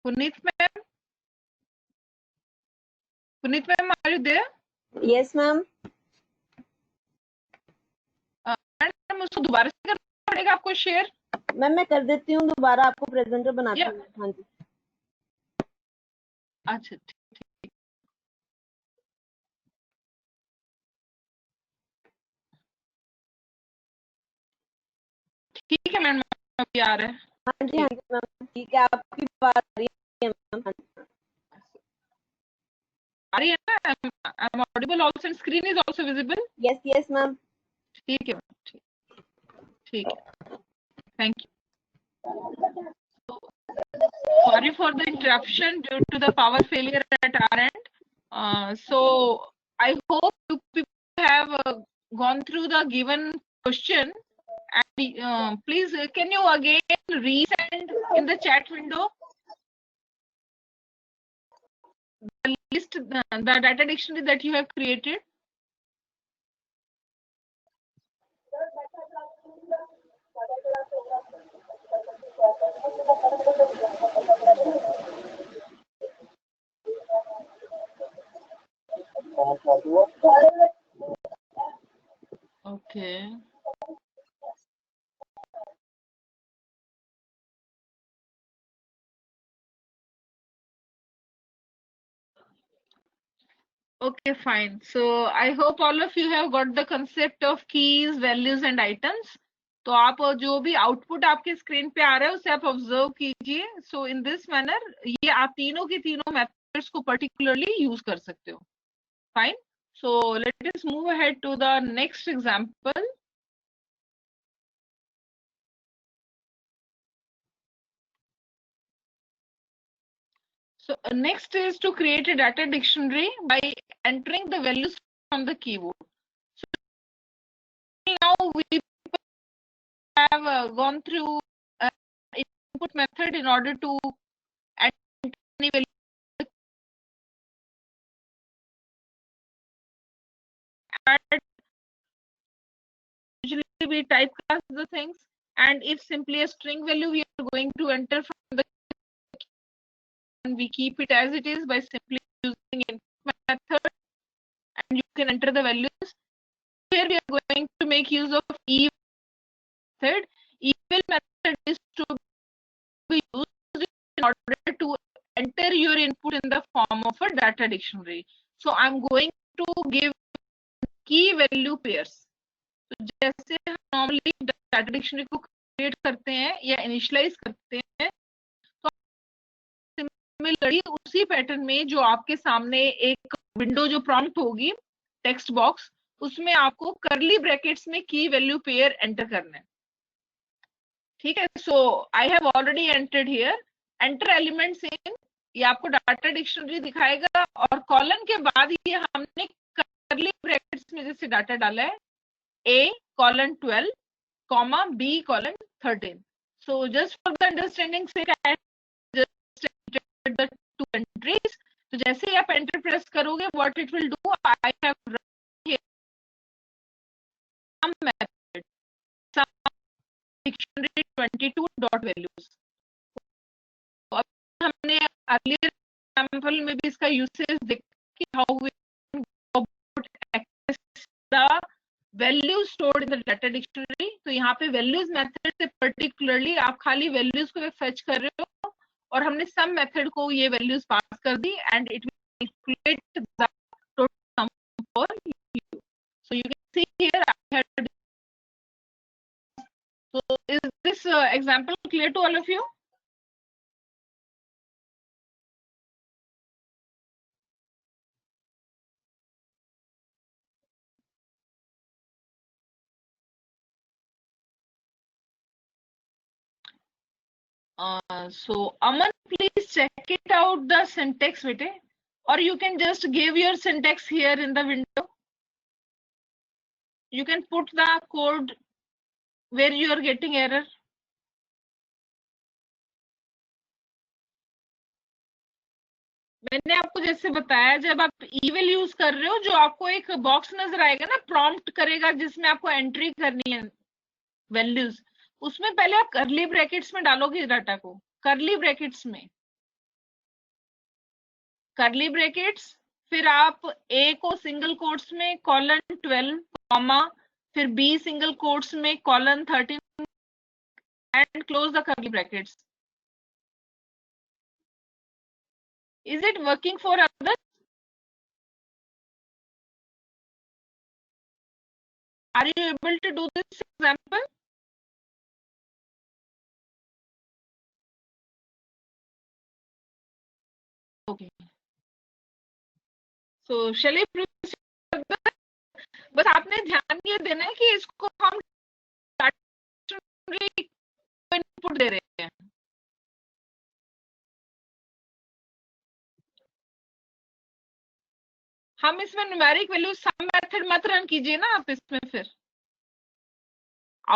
Puneet ma'am, are you there? Yes, ma'am. Madam उसको दोबारा से करना पड़ेगा आपको share? Ma'am मैं कर देती हूँ दोबारा, आपको प्रेजेंटर बनाती Yeah. हूँ। हाँ जी। अच्छा ठीक है मैम, अभी आ रहा है। हाँ जी मैम, ठीक है, आपकी बात आ रही है मैम। हाँ जी। आ रही है ना? I'm audible also and screen is also visible? Yes, yes ma'am. ठीक है मैम, ठीक है, thank you. Sorry for the interruption due to the power failure at our end. So I hope you people have gone through the given question, and please can you again resend in the chat window the list, the data dictionary that you have created? Okay. Okay, fine. So I hope all of you have got the concept of keys, values and items. तो आप जो भी output आपके screen पे आ रहा है उसे आप ऑब्जर्व कीजिए। सो इन दिस मैनर ये आप तीनों की तीनों मेथड्स को पर्टिकुलरली यूज कर सकते हो। Fine. So let us move ahead to the next example. So next is to create a data dictionary by entering the values from the keyboard. So now we have gone through input method in order to enter any value. Usually we typecast the things, and if simply a string value we are going to enter from the, and we keep it as it is by simply using input method, and you can enter the values. Here we are going to make use of eval method. Eval method is to be used in order to enter your input in the form of a data dictionary. So I'm going to give key value pairs. तो जैसे हम normally data dictionary को create करते हैं या initialise करते हैं, तो सिमिलरली उसी पैटर्न में जो आपके सामने एक विंडो जो प्रॉम्प्ट होगी टेक्स्ट बॉक्स, उसमें आपको करली ब्रैकेट्स में की वैल्यू पेयर एंटर करना है। ठीक है। So I have already entered here, enter elements in, ये आपको डाटा डिक्शनरी दिखाएगा, और कॉलन के बाद ये हमने करली ब्रैकेट्स में जैसे डाटा डाला है A colon 12, comma B colon 13. So just for the understanding sake, I just entered the two entries. तो जैसे ही आप enter press करोगे, what it will do, I have run here some method, some dictionary 22 dot values. तो अब हमने earlier example में भी इसका usage देखा कि how we access the values stored in the data dictionary. तो यहाँ पे वैल्यूज मेथड से पर्टिकुलरली आप खाली वैल्यूज को फेच कर रहे हो, और हमने सम मेथड को ये वैल्यूज पास कर दी, and it will calculate the total sum for you. So you can see here I had. So is this example clear to all of you? So Aman, please check it out the syntax bete, or you can just give your syntax here in the window. You can put the code where you are getting error. मैंने आपको जैसे बताया, जब आप ईवेल use कर रहे हो, जो आपको एक बॉक्स नजर आएगा ना, प्रॉम्प्ट करेगा जिसमें आपको एंट्री करनी है वैल्यूज, उसमें पहले आप करली ब्रैकेट्स में डालोगे डाटा को, करली ब्रैकेट्स में, करली ब्रैकेट्स, फिर आप ए को सिंगल कोट्स में कॉलन 12 कॉमा, फिर बी सिंगल कोट्स में कॉलन 13 एंड क्लोज द करली brackets. Is it working for others? Are you able to do this example? Okay. So shall I proceed further? बस आपने ध्यान ये देना है कि इसको हम इनपुट दे रहे हैं. हम इसमें न्यूमेरिक वैल्यू सम मेथड मत रन कीजिए ना आप इसमें. फिर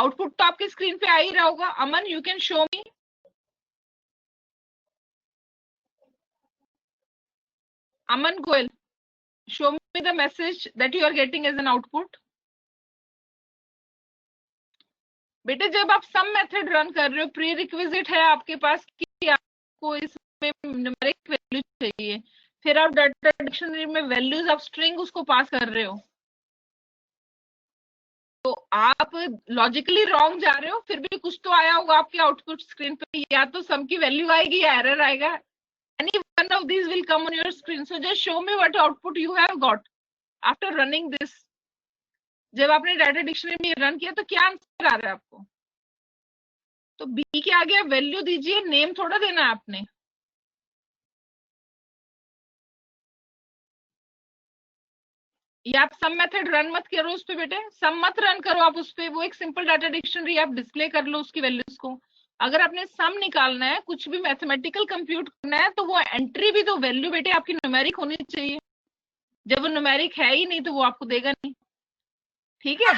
आउटपुट तो आपकी स्क्रीन पे आ ही रहा होगा. Aman, you can show me. Aman Goel, show me the message that you are getting as an output. बेटे जब आप सम मेथड रन कर रहे हो, प्री रिक्विजिट है आपके पास कि आपको इसमें न्यूमेरिक वैल्यू चाहिए, फिर आप डाटा डिक्शनरी में वैल्यूज ऑफ स्ट्रिंग उसको पास कर रहे हो, तो आप लॉजिकली रॉन्ग जा रहे हो. फिर भी कुछ तो आया होगा आपके आउटपुट स्क्रीन पे, या तो सम की वैल्यू आएगी या एरर आएगा. Any one of these will come on your screen. So just show me what output you have got after running this. जब आपने डाटा डिक्शनरी में रन किया तो क्या आंसर आ रहा है आपको? तो बी के आगे वैल्यू दीजिए, नेम थोड़ा देना है आपने. या आप सम मेथड रन मत करो उस पे बेटे, सम मत रन करो आप उस पे. वो एक सिंपल डाटा डिक्शनरी आप डिस्प्ले कर लो उसकी वैल्यूज को. अगर आपने सम निकालना है, कुछ भी मैथमेटिकल कंप्यूट करना है, तो वो एंट्री भी तो वैल्यू बेटे आपकी न्यूमेरिक होनी चाहिए. जब वो न्यूमेरिक है ही नहीं तो वो आपको देगा नहीं. ठीक है.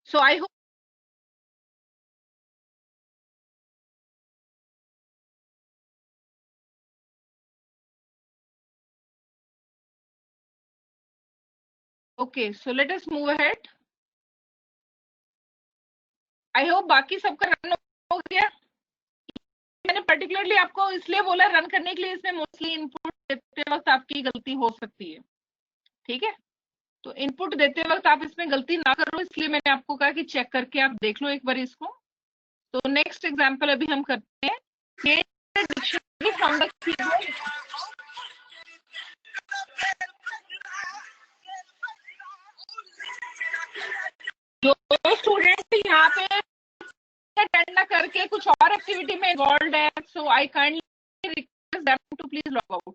So I hope okay, so let us move ahead. I hope बाकी सबका रन हो गया. मैंने पर्टिकुलरली आपको इसलिए बोला रन करने के लिए, इसमें मोस्टली इनपुट देते वक्त आपकी गलती हो सकती है. ठीक है, तो इनपुट देते वक्त आप इसमें गलती ना करो, इसलिए मैंने आपको कहा कि चेक करके आप देख लो एक बार इसको. तो नेक्स्ट एग्जांपल अभी हम करते हैं. Dictionary from the keyboard. जो स्टूडेंट यहाँ पे अटेंड ना करके कुछ और एक्टिविटी में इन्वॉल्व है, so I kindly request them to please log out.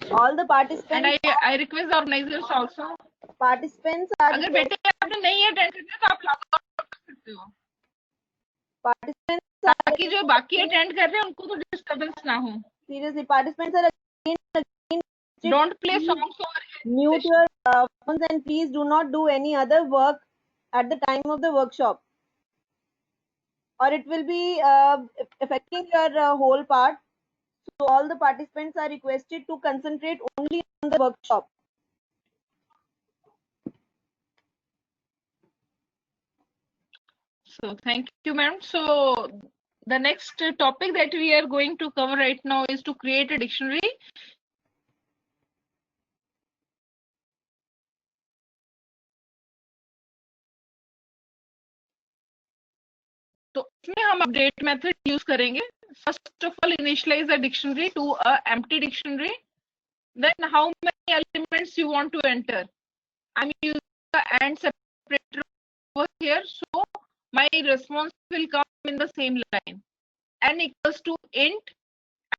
All the participants. And I request the organizers also. Participants are. अगर बेटे आपने नहीं अटेंड करना तो आप लॉग आउट कर सकते हो. Participants are. ताकि जो बाकी अटेंड कर रहे हैं उनको तो डिस्टर्बेंस ना हो. Seriously, participants are again. Don't play songs over here. Mute your phones and please do not do any other work at the time of the workshop, or it will be affecting your whole part. So all the participants are requested to concentrate only on the workshop. So thank you, ma'am. So the next topic that we are going to cover right now is to create a dictionary. तो इसमें हम update method use करेंगे. First of all, initialize a dictionary to a empty dictionary. Then how many elements you want to enter. I'm using the AND separator over here, so my response will come in the same line. N equals to int,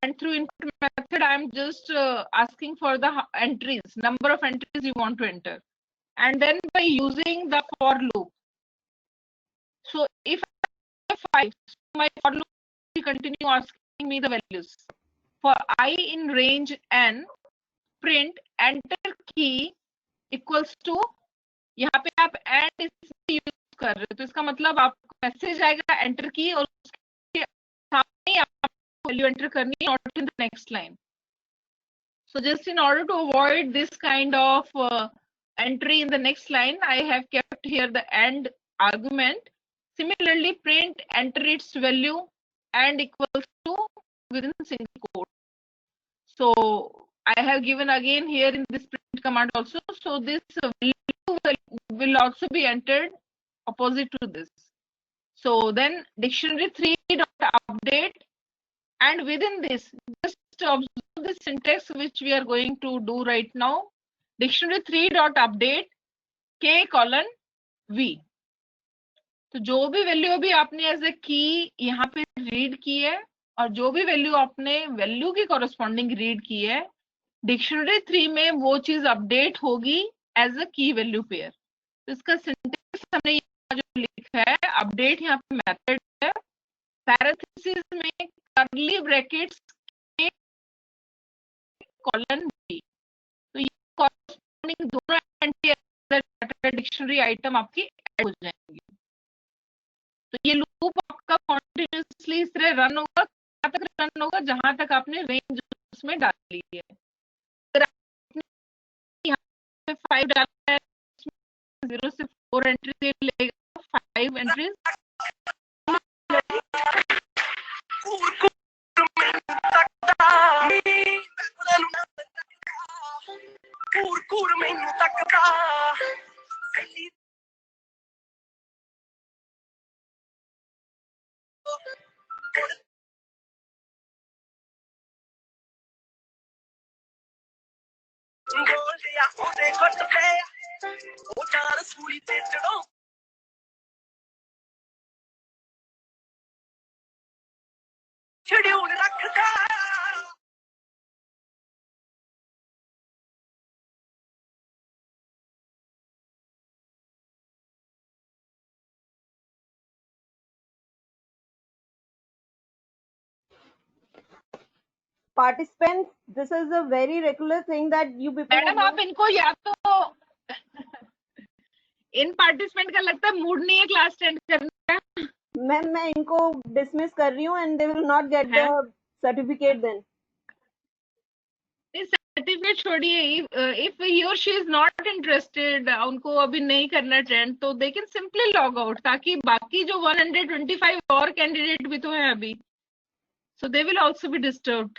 and through input method I'm just asking for the entries, number of entries you want to enter, and then by using the for loop. So if I have 5, so my for loop will continue asking me the values. For I in range n, print enter key equals to, यहाँ पे आप and use कर रहे हो, तो इसका मतलब आपको मैसेज आएगा एंटर की, और उसके सामने आपको वैल्यू एंटर करनी है, not in the next line. So just in order to avoid this kind of entry in the next line, I have kept here the AND argument. Similarly, print enter its value and equals to within single quote. So I have given again here in this print command also. So this value will also be entered opposite to this. So then dictionary 3 dot update, and within this, just observe the syntax which we are going to do right now. Dictionary 3 dot update k colon v. तो जो भी value अभी आपने as a की यहाँ पे read की है और जो भी वैल्यू आपने वैल्यू की कॉरेस्पॉन्डिंग रीड की है, डिक्शनरी 3 में वो चीज अपडेट होगी एज अ की वैल्यू पेयर. तो इसका सिंटेक्स हमने यहाँ जो लिखा है, अपडेट यहाँ पे मेथड है, पैरेंथेसिस में कर्ली ब्रैकेट्स के कॉलन बी. तो ये कॉरेस्पॉन्डिंग दोनों एंट्री डिक्शनरी आइटम आपकी ऐड हो जाएंगी. तो ये लूप आपका कॉन्टिन्यूसली इस तरह रन होगा, कहाँ तक रन होगा, जहां तक आपने रेंज उसमें डाली है. अगर आपने यहाँ पे 5 डाला है, 0 से 4 एंट्री लेगा, 5 entries Participants, this is a very regular thing that you people. Madam आप इनको या तो इन पार्टिसिपेंट का लगता है मूड नहीं है क्लास अटेंड करने का. मैम मैं इनको डिसमिस कर रही हूँ and they will not get the certificate then. Certificate छोड़िए, इफ ही और शी इज नॉट इंटरेस्टेड, उनको अभी नहीं करना ट्रेंड, तो they can simply log out, ताकि बाकी जो 125 और कैंडिडेट भी तो हैं अभी, so they will also be disturbed.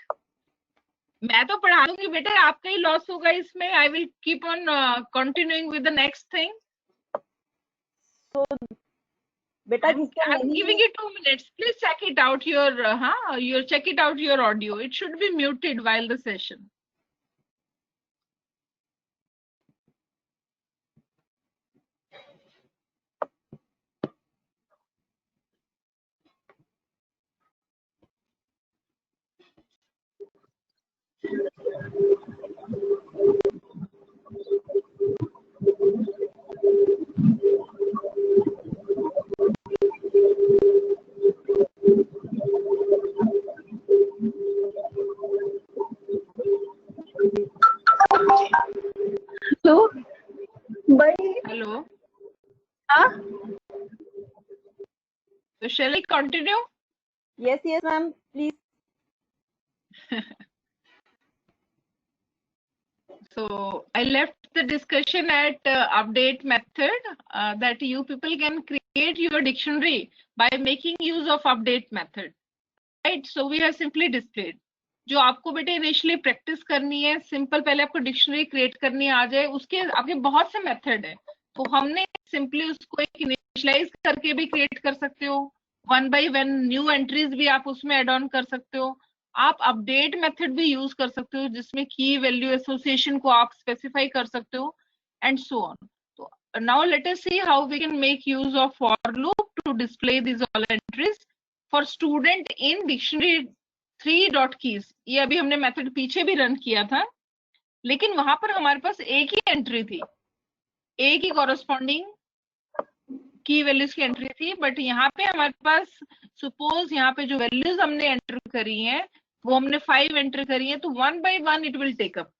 मैं तो पढ़ा दूंगी बेटे, आपका ही लॉस होगा इसमें. I will keep on continuing with the next thing. So beta I'm giving you 2 minutes. Please check it out check it out your audio. It should be muted while the session. Hello. Bye. Hello. Huh? So shall I continue? Yes, ma'am. Please. So I left the discussion at update method, that you people can create your dictionary by making use of update method, right? So we have simply displayed. जो आपको बेटे initially practice करनी है, simple पहले आपको dictionary create करनी आ जाए, उसके आपके बहुत से मेथड है. तो हमने सिंपली उसको एक इनिशियलाइज करके भी क्रिएट कर सकते हो, 1 by 1 न्यू एंट्रीज भी आप उसमें एड ऑन कर सकते हो. आप अपडेट मेथड भी यूज कर सकते हो, जिसमें की वैल्यू एसोसिएशन को आप स्पेसिफाई कर सकते हो, एंड सो ऑन. तो now let us see how we can make use of for loop to display this all entries for student in dictionary 3 dot keys. ये अभी हमने मेथड पीछे भी रन किया था, लेकिन वहां पर हमारे पास एक ही एंट्री थी, एक ही कॉरेस्पॉन्डिंग की वैल्यूज की एंट्री थी. बट यहाँ पे हमारे पास सपोज यहाँ पे जो वैल्यूज हमने एंटर करी हैं वो हमने 5 एंटर करी हैं, तो 1 by 1 it will take up.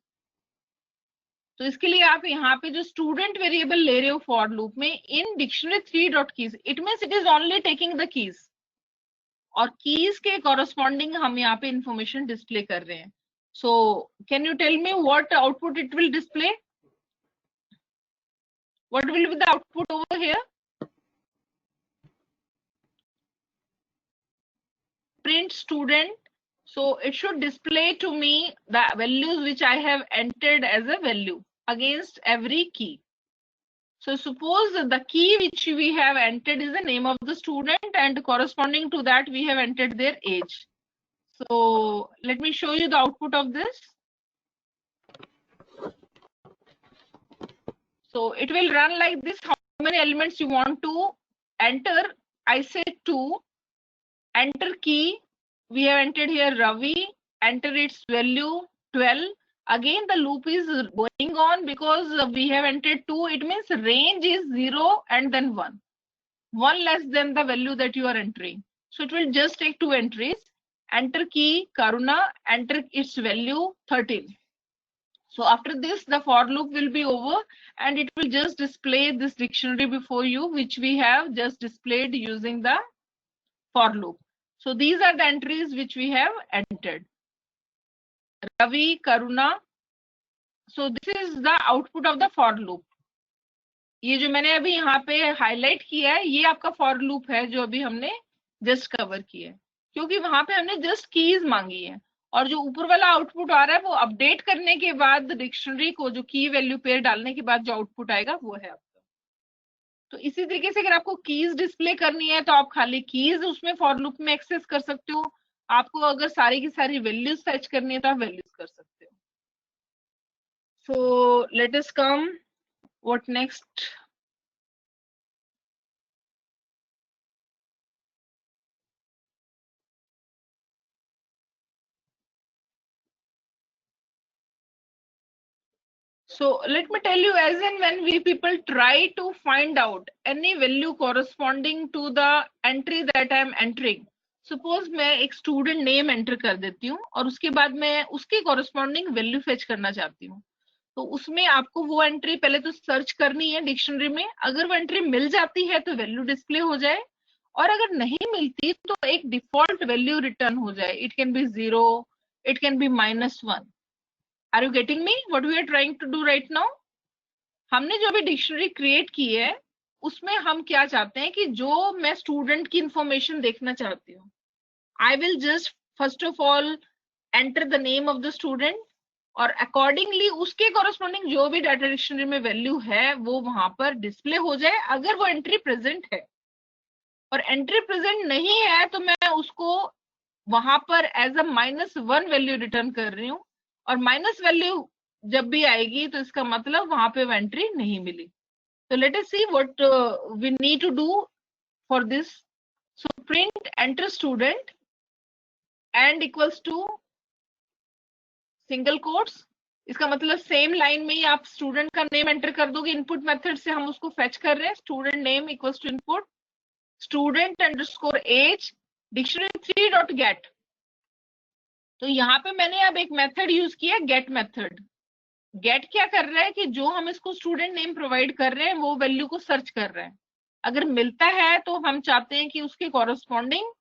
तो इसके लिए आप यहाँ पे जो स्टूडेंट वेरिएबल ले रहे हो फॉर लूप में इन dictionary 3 dot keys, it means it is only taking the keys, और कीज के कॉरेस्पॉन्डिंग हम यहाँ पे इंफॉर्मेशन डिस्प्ले कर रहे हैं. So can you tell me what output it will display? What will be the output over here? Print student. So it should display to me the values which I have entered as a value against every key. So suppose the key which we have entered is the name of the student, and corresponding to that we have entered their age. So let me show you the output of this. So it will run like this. How many elements you want to enter? I say 2. Enter key. We have entered here Ravi. Enter its value 12. Again the loop is going on because we have entered 2. It means range is 0 and then 1. 1 less than the value that you are entering. So it will just take 2 entries. Enter key Karuna. Enter its value 13. So after this, the for loop will be over and it will just display this dictionary before you, which we have just displayed using the for loop. So these are the entries which we have entered. Ravi, Karuna. So this is the output of the for loop. ये जो मैंने अभी यहाँ पे highlight किया है, ये आपका फॉर लूप है जो अभी हमने जस्ट कवर किया है, क्योंकि वहां पे हमने जस्ट कीज मांगी है और जो ऊपर वाला आउटपुट आ रहा है वो अपडेट करने के बाद डिक्शनरी को जो की वैल्यू पेयर डालने के बाद जो आउटपुट आएगा वो है आपका। तो इसी तरीके से अगर आपको कीज डिस्प्ले करनी है तो आप खाली कीज उसमें फॉर लूप में एक्सेस कर सकते हो। आपको अगर सारी की सारी वैल्यूज फेच करनी है तो आप वैल्यूज कर सकते हो। सो let us come what next. So let me tell you, as and when we people try to find out any value corresponding to the entry that I am entering, suppose मैं एक student name enter कर देती हूँ और उसके बाद मैं उसके corresponding value fetch करना चाहती हूँ, तो उसमें आपको वो entry पहले तो search करनी है डिक्शनरी में। अगर वो entry मिल जाती है तो value display हो जाए और अगर नहीं मिलती तो एक default value return हो जाए। It can be 0, it can be -1. Are you getting me? What we are trying to do right now? हमने जो भी डिक्शनरी क्रिएट की है उसमें हम क्या चाहते हैं कि जो मैं स्टूडेंट की इंफॉर्मेशन देखना चाहती हूँ, I will just first of all enter the name of the student और अकॉर्डिंगली उसके कॉरेस्पॉन्डिंग जो भी डाटा डिक्शनरी में वैल्यू है वो वहां पर डिस्प्ले हो जाए अगर वो एंट्री प्रेजेंट है। और एंट्री प्रेजेंट नहीं है तो मैं उसको वहां पर एज अ -1 वैल्यू रिटर्न कर रही हूँ और माइनस वैल्यू जब भी आएगी तो इसका मतलब वहां पे एंट्री नहीं मिली। तो let us see what we need to do for this. So print enter student and equals to single quotes. इसका मतलब सेम लाइन में ही आप स्टूडेंट का नेम एंटर कर दोगे। इनपुट मेथड से हम उसको फेच कर रहे हैं। Student name equals to input student underscore age dictionary 3 dot get. तो यहाँ पे मैंने अब एक मेथड यूज किया गेट मेथड। गेट क्या कर रहा है कि जो हम इसको स्टूडेंट नेम प्रोवाइड कर रहे हैं वो वैल्यू को सर्च कर रहे हैं। अगर मिलता है तो हम चाहते हैं कि उसके कॉरेस्पॉन्डिंग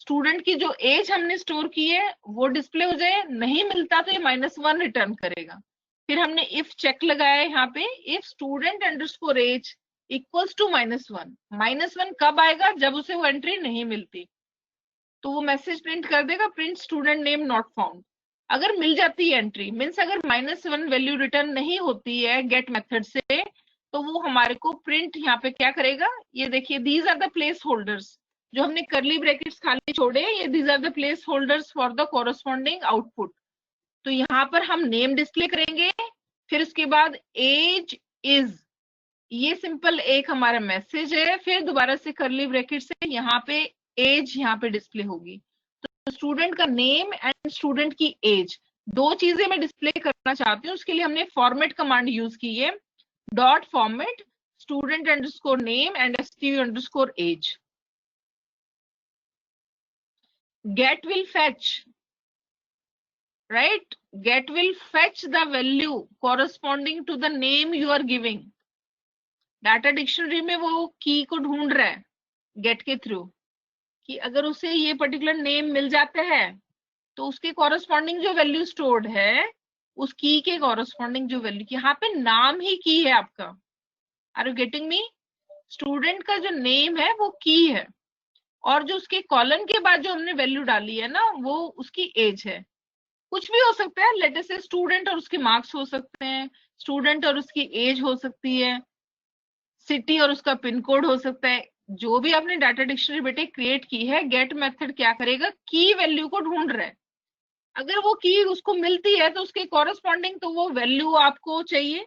स्टूडेंट की जो एज हमने स्टोर की है वो डिस्प्ले हो जाए। नहीं मिलता तो ये -1 रिटर्न करेगा। फिर हमने इफ चेक लगाया यहाँ पे, if student underscore age equals to -1। -1 कब आएगा? जब उसे वो एंट्री नहीं मिलती तो वो मैसेज प्रिंट कर देगा print student name not found. अगर मिल जाती है एंट्री मीन्स अगर -1 वैल्यू रिटर्न नहीं होती है गेट मेथड से तो वो हमारे को प्रिंट यहाँ पे क्या करेगा, ये देखिए these are the place holders जो हमने करली ब्रैकेट्स खाली छोड़े, ये these are the place holders for the corresponding output. तो यहाँ पर हम नेम डिस्प्ले करेंगे, फिर उसके बाद एज इज, ये सिंपल एक हमारा मैसेज है, फिर दोबारा से करली ब्रैकेट से यहाँ पे एज यहाँ पे डिस्प्ले होगी। तो स्टूडेंट का नेम एंड स्टूडेंट की एज दो चीजें मैं डिस्प्ले करना चाहती हूँ। उसके लिए हमने फॉर्मेट कमांड यूज की है, dot format student underscore name and std underscore age. get will fetch, right? Get will fetch the value corresponding to the name you are giving. Data dictionary में वो की को ढूंढ रहा है गेट के थ्रू कि अगर उसे ये पर्टिकुलर नेम मिल जाता है तो उसके कॉरस्पॉन्डिंग जो वैल्यू स्टोर्ड है, उस की के कॉरस्पॉन्डिंग जो वैल्यू, यहाँ पे नाम ही की है आपका। Are you getting me? Student का जो नेम है वो की है, और जो उसके कॉलन के बाद जो हमने वैल्यू डाली है ना, वो उसकी एज है। कुछ भी हो सकता है, लेट अस से स्टूडेंट और उसके मार्क्स हो सकते हैं, स्टूडेंट और उसकी एज हो सकती है, सिटी और उसका पिन कोड हो सकता है। जो भी आपने डाटा डिक्शनरी बेटे क्रिएट की है, गेट मेथड क्या करेगा, की वैल्यू को ढूंढ रहा है। अगर वो की उसको मिलती है तो उसके कॉरस्पॉन्डिंग तो वो वैल्यू आपको चाहिए,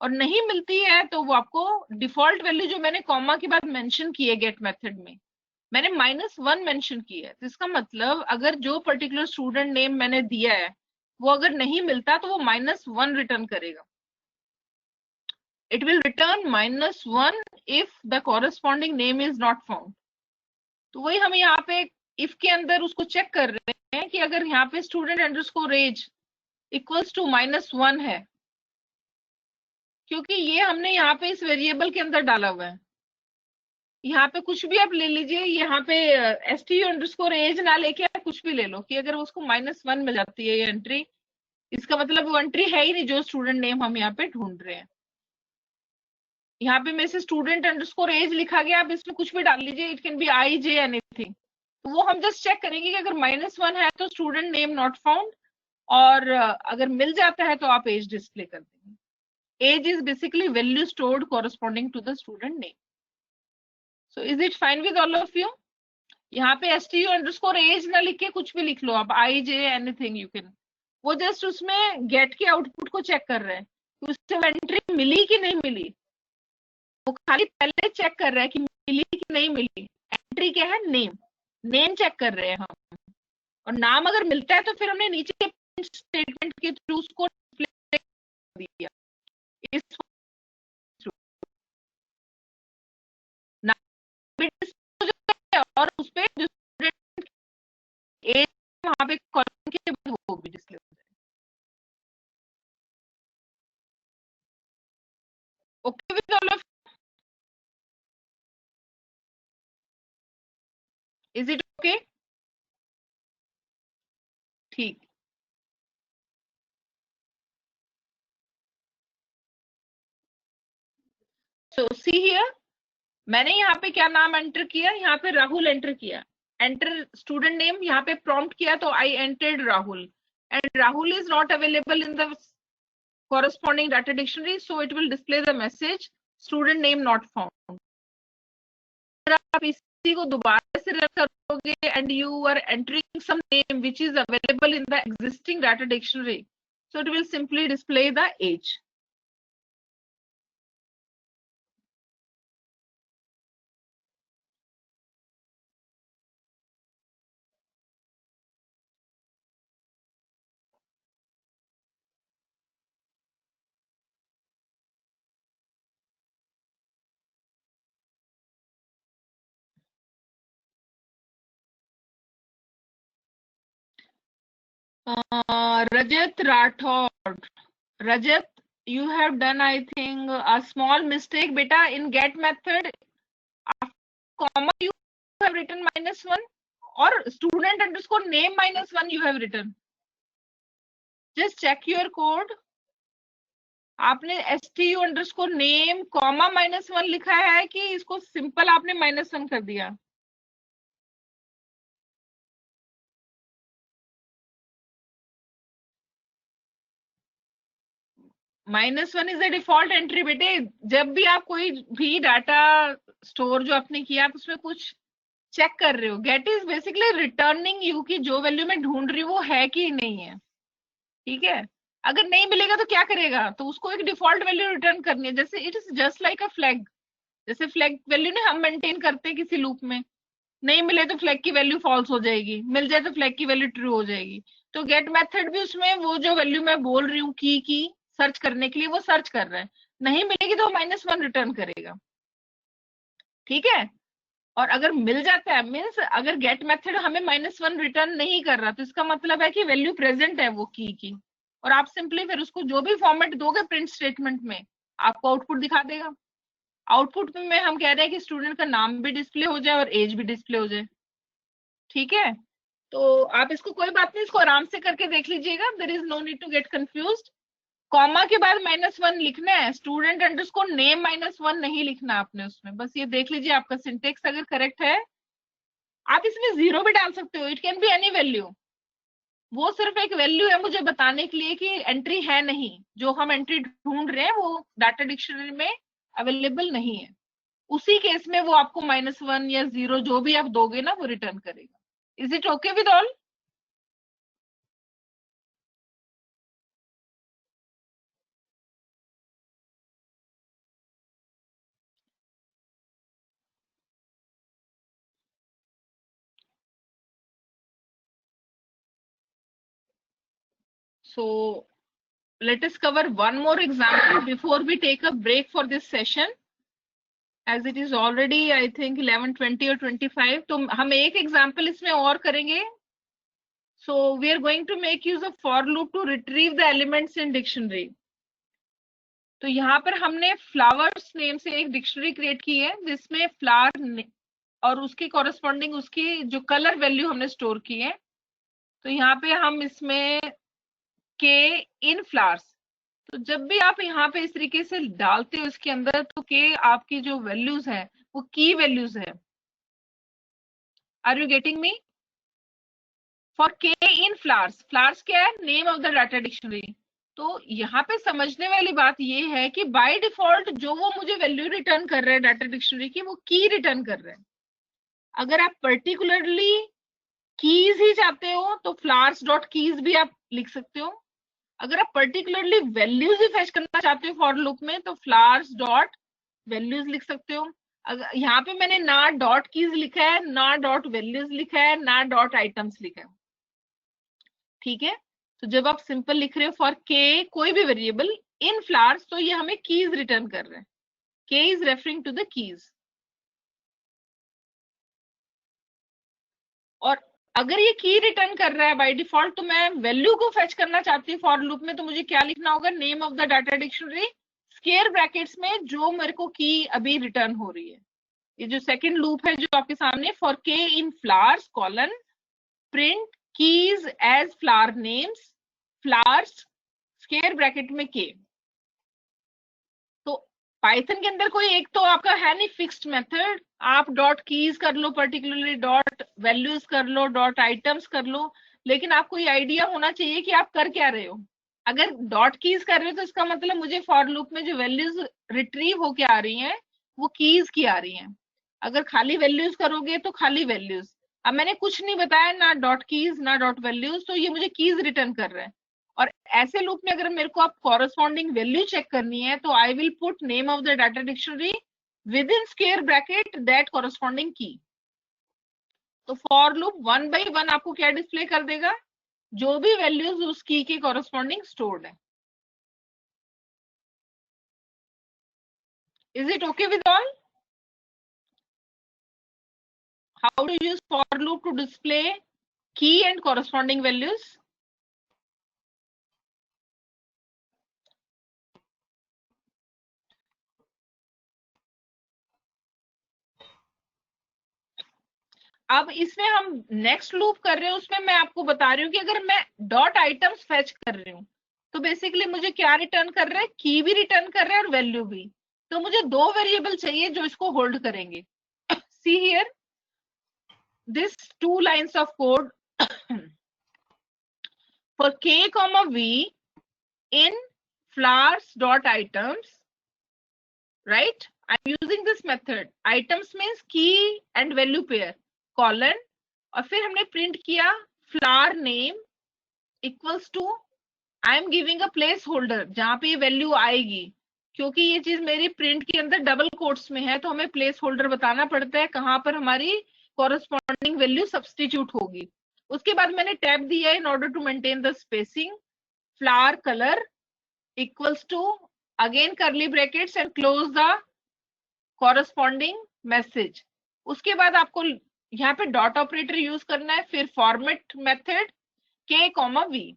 और नहीं मिलती है तो वो आपको डिफॉल्ट वैल्यू जो मैंने कॉमा के बाद मेंशन की है गेट मेथड में, मैंने -1 मेंशन की है। तो इसका मतलब अगर जो पर्टिकुलर स्टूडेंट नेम मैंने दिया है वो अगर नहीं मिलता तो वो -1 रिटर्न करेगा। It will return -1 if the corresponding name is not found. तो वही हम यहाँ पे if के अंदर उसको चेक कर रहे हैं कि अगर यहाँ पे student underscore age equals to -1 है, क्योंकि ये हमने यहाँ पे इस वेरिएबल के अंदर डाला हुआ है। यहाँ पे कुछ भी आप ले लीजिए, यहाँ पे stu_age ना लेके आप कुछ भी ले लो, कि अगर उसको -1 मिल जाती है ये एंट्री, इसका मतलब वो एंट्री है ही नहीं जो स्टूडेंट नेम हम यहाँ पे ढूंढ रहे हैं। यहाँ पे मेरे से स्टूडेंट अंडरस्कोर एज लिखा गया, आप इसमें कुछ भी डाल लीजिए, it can be I J anything. तो वो हम जस्ट चेक करेंगे कि अगर -1 है तो स्टूडेंट नेम नॉट फाउंड, और अगर मिल जाता है तो आप एज डिस्प्ले कर देंगे। Age is basically value stored corresponding to the student name. So is it fine with all of you? यहाँ पे stu_age ना लिख के कुछ भी लिख लो आप, आई जे एनीथिंग यू कैन। वो जस्ट उसमें गेट के आउटपुट को चेक कर रहे हैं कि उससे एंट्री मिली कि नहीं मिली। वो खाली पहले चेक कर रहा है कि मिली कि नहीं मिली। एंट्री क्या है, नेम। नेम चेक कर रहे हैं हम, और नाम अगर मिलता है तो फिर हमने नीचे स्टेटमेंट के थ्रू उसको डिस्प्ले कर दिया। इस नाम भी डिस्प्ले हो जाता है, और उस पे जो स्टूडेंट एज वहां पे कॉलम के बाद वो भी डिस्प्ले हो जाए। Okay with all of, is it okay? ठीक। सो सी हियर, मैंने यहाँ पे क्या नाम एंटर किया, यहाँ पे राहुल एंटर किया। एंटर स्टूडेंट नेम यहाँ पे प्रॉम्प्ट किया तो I entered Rahul, and Rahul is not available in the corresponding data dictionary, so it will display the message student name not found. अगर आप इसी को दोबारा से रन करोगे and you are entering some name which is available in the existing data dictionary, so it will simply display the age. Rajat Rathod. Rajat, you have done, I think, a small mistake, beta. In get method, after comma you have written -1, or student underscore name -1 you have written. Just check your code. आपने stu_name comma -1 लिखा है कि इसको simple आपने -1 कर दिया? -1 is the default entry बेटे। जब भी आप कोई भी डाटा स्टोर जो आपने किया, आप उसमें कुछ चेक कर रहे हो, get is basically returning you की जो वैल्यू मैं ढूंढ रही हूँ वो है कि नहीं है। ठीक है, अगर नहीं मिलेगा तो क्या करेगा, तो उसको एक डिफॉल्ट वैल्यू रिटर्न करनी है। जैसे it is just like a flag, जैसे फ्लैग वैल्यू ने हम मेंटेन करते हैं किसी लूप में, नहीं मिले तो फ्लैग की वैल्यू फॉल्स हो जाएगी, मिल जाए तो फ्लैग की वैल्यू ट्रू हो जाएगी। तो गेट मेथड भी उसमें वो जो वैल्यू मैं बोल रही हूँ की सर्च करने के लिए, वो सर्च कर रहा है, नहीं मिलेगी तो -1 रिटर्न करेगा। ठीक है, और अगर मिल जाता है, मीन्स अगर गेट मेथड हमें -1 रिटर्न नहीं कर रहा, तो इसका मतलब है कि वैल्यू प्रेजेंट है वो की, और आप सिंपली फिर उसको जो भी फॉर्मेट दोगे प्रिंट स्टेटमेंट में, आपको आउटपुट दिखा देगा। आउटपुट में हम कह रहे हैं कि स्टूडेंट का नाम भी डिस्प्ले हो जाए और एज भी डिस्प्ले हो जाए। ठीक है, तो आप इसको कोई बात नहीं, इसको आराम से करके देख लीजिएगा, there is no need to get confused. Comma के बाद -1 लिखना है, स्टूडेंट अंडरस्कोर नेम -1 नहीं लिखना आपने उसमें, बस ये देख लीजिए आपका सिंटेक्स अगर करेक्ट है। आप इसमें 0 भी डाल सकते हो, it can be any value, वो सिर्फ एक वैल्यू है मुझे बताने के लिए कि एंट्री है नहीं, जो हम एंट्री ढूंढ रहे हैं वो डाटा डिक्शनरी में अवेलेबल नहीं है, उसी केस में वो आपको -1 या 0 जो भी आप दोगे ना वो रिटर्न करेगा। Is it okay with all? So let us cover one more example before we take a break for this session, as it is already I think 11:20 or 25। तो हम एक एग्जाम्पल इसमें और करेंगे। So we are going to make use of for loop to retrieve the elements in dictionary। तो यहाँ पर हमने फ्लावर्स नेम से एक डिक्शनरी क्रिएट की है जिसमें फ्लावर और उसके कॉरेस्पॉन्डिंग उसकी जो कलर वैल्यू हमने स्टोर की है। तो यहाँ पे हम इसमें के इन फ्लावर्स, तो जब भी आप यहाँ पे इस तरीके से डालते हो इसके अंदर, तो के आपकी जो वैल्यूज है वो की वैल्यूज है। Are you getting me? For k in flowers, flowers क्या है? Name of the data dictionary. तो यहाँ पे समझने वाली बात ये है कि बाय डिफॉल्ट जो वो मुझे वैल्यू रिटर्न कर रहे हैं डाटा डिक्शनरी की, वो की रिटर्न कर रहे हैं। अगर आप पर्टिकुलरली कीज ही चाहते हो तो फ्लावर्स डॉट कीज भी आप लिख सकते हो। अगर आप पर्टिकुलरली वैल्यूज ही फेच करना चाहते हो फॉर लूप में तो फ्लावर्स डॉट वैल्यूज लिख सकते हो। अगर यहाँ पे मैंने ना डॉट कीज लिखा है, ना डॉट वैल्यूज लिखा है, ना डॉट आइटम्स लिखा है, ठीक है। तो जब आप सिंपल लिख रहे हो फॉर के कोई भी वेरिएबल इन फ्लावर्स, तो ये हमें कीज रिटर्न कर रहे हैं, k is referring to the keys. और अगर ये की रिटर्न कर रहा है बाय डिफॉल्ट, तो मैं वैल्यू को फेच करना चाहती हूँ फॉर लूप में, तो मुझे क्या लिखना होगा? Name of the data dictionary square brackets में जो मेरे को की अभी रिटर्न हो रही है। ये जो सेकंड लूप है जो आपके सामने, for k in flowers colon print keys as flower names flowers square bracket में के। तो पाइथन के अंदर कोई एक तो आपका है नहीं फिक्स्ड मेथड, आप डॉट कीज कर लो, पर्टिकुलरली डॉट वैल्यूज कर लो, डॉट आइटम्स कर लो, लेकिन आपको ये आइडिया होना चाहिए कि आप कर क्या रहे हो। अगर डॉट कीज कर रहे हो तो इसका मतलब मुझे फॉर लूप में जो वैल्यूज रिट्रीव होके आ रही हैं वो कीज की आ रही हैं। अगर खाली वैल्यूज करोगे तो खाली वैल्यूज, अब मैंने कुछ नहीं बताया, ना डॉट कीज ना डॉट वैल्यूज, तो ये मुझे कीज रिटर्न कर रहे हैं। और ऐसे लूप में अगर मेरे को आप कॉरेस्पॉन्डिंग वैल्यू चेक करनी है तो I will put name of the data dictionary with in square bracket that corresponding की। तो फॉर लूप 1 by 1 आपको क्या डिस्प्ले कर देगा? जो भी वैल्यूज उस की के कॉरेस्पॉन्डिंग स्टोर्ड है। Is it okay with all? How to use for loop to display key and corresponding values? अब इसमें हम नेक्स्ट लूप कर रहे हैं, उसमें मैं आपको बता रही हूँ कि अगर मैं डॉट आइटम्स फेच कर रही हूँ तो बेसिकली मुझे क्या रिटर्न कर रहा है? की भी रिटर्न कर रहा है और वैल्यू भी। तो मुझे दो वेरिएबल चाहिए जो इसको होल्ड करेंगे। See here this 2 lines of code for k comma v in flowers dot items, right? I'm using this method. Items means key and value pair, colon, और फिर हमने प्रिंट किया flower name equals to, I am giving a place holder जहां पे ये value आएगी, क्योंकि ये चीज मेरी प्रिंट के अंदर डबल कोट्स में है तो हमें प्लेस होल्डर बताना पड़ता है कहां पर हमारी कॉरेस्पॉन्डिंग वैल्यू सब्सटीट्यूट होगी। उसके बाद मैंने टैब दिया in order to maintain the spacing, flower colour equals to, again curly brackets and close the corresponding message. उसके बाद आपको यहाँ पे डॉट ऑपरेटर यूज करना है, फिर फॉर्मेट मेथड के कॉमा वी।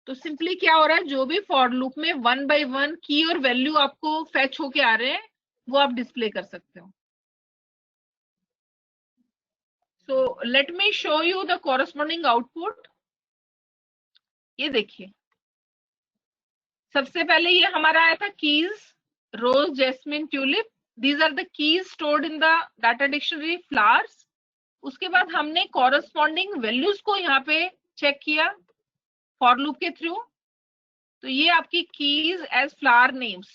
तो सिंपली क्या हो रहा है, जो भी फॉर लूप में 1 by 1 की और वैल्यू आपको फेच होके आ रहे हैं वो आप डिस्प्ले कर सकते हो। So let me show you the corresponding output. ये देखिए, सबसे पहले ये हमारा आया था keys, rose, jasmine, tulip. These are the keys stored in the data dictionary flowers. उसके बाद हमने कॉरस्पॉन्डिंग वैल्यूज को यहाँ पे चेक किया फॉर लूप के थ्रू. तो ये आपकी कीज एज फ्लावर नेम्स.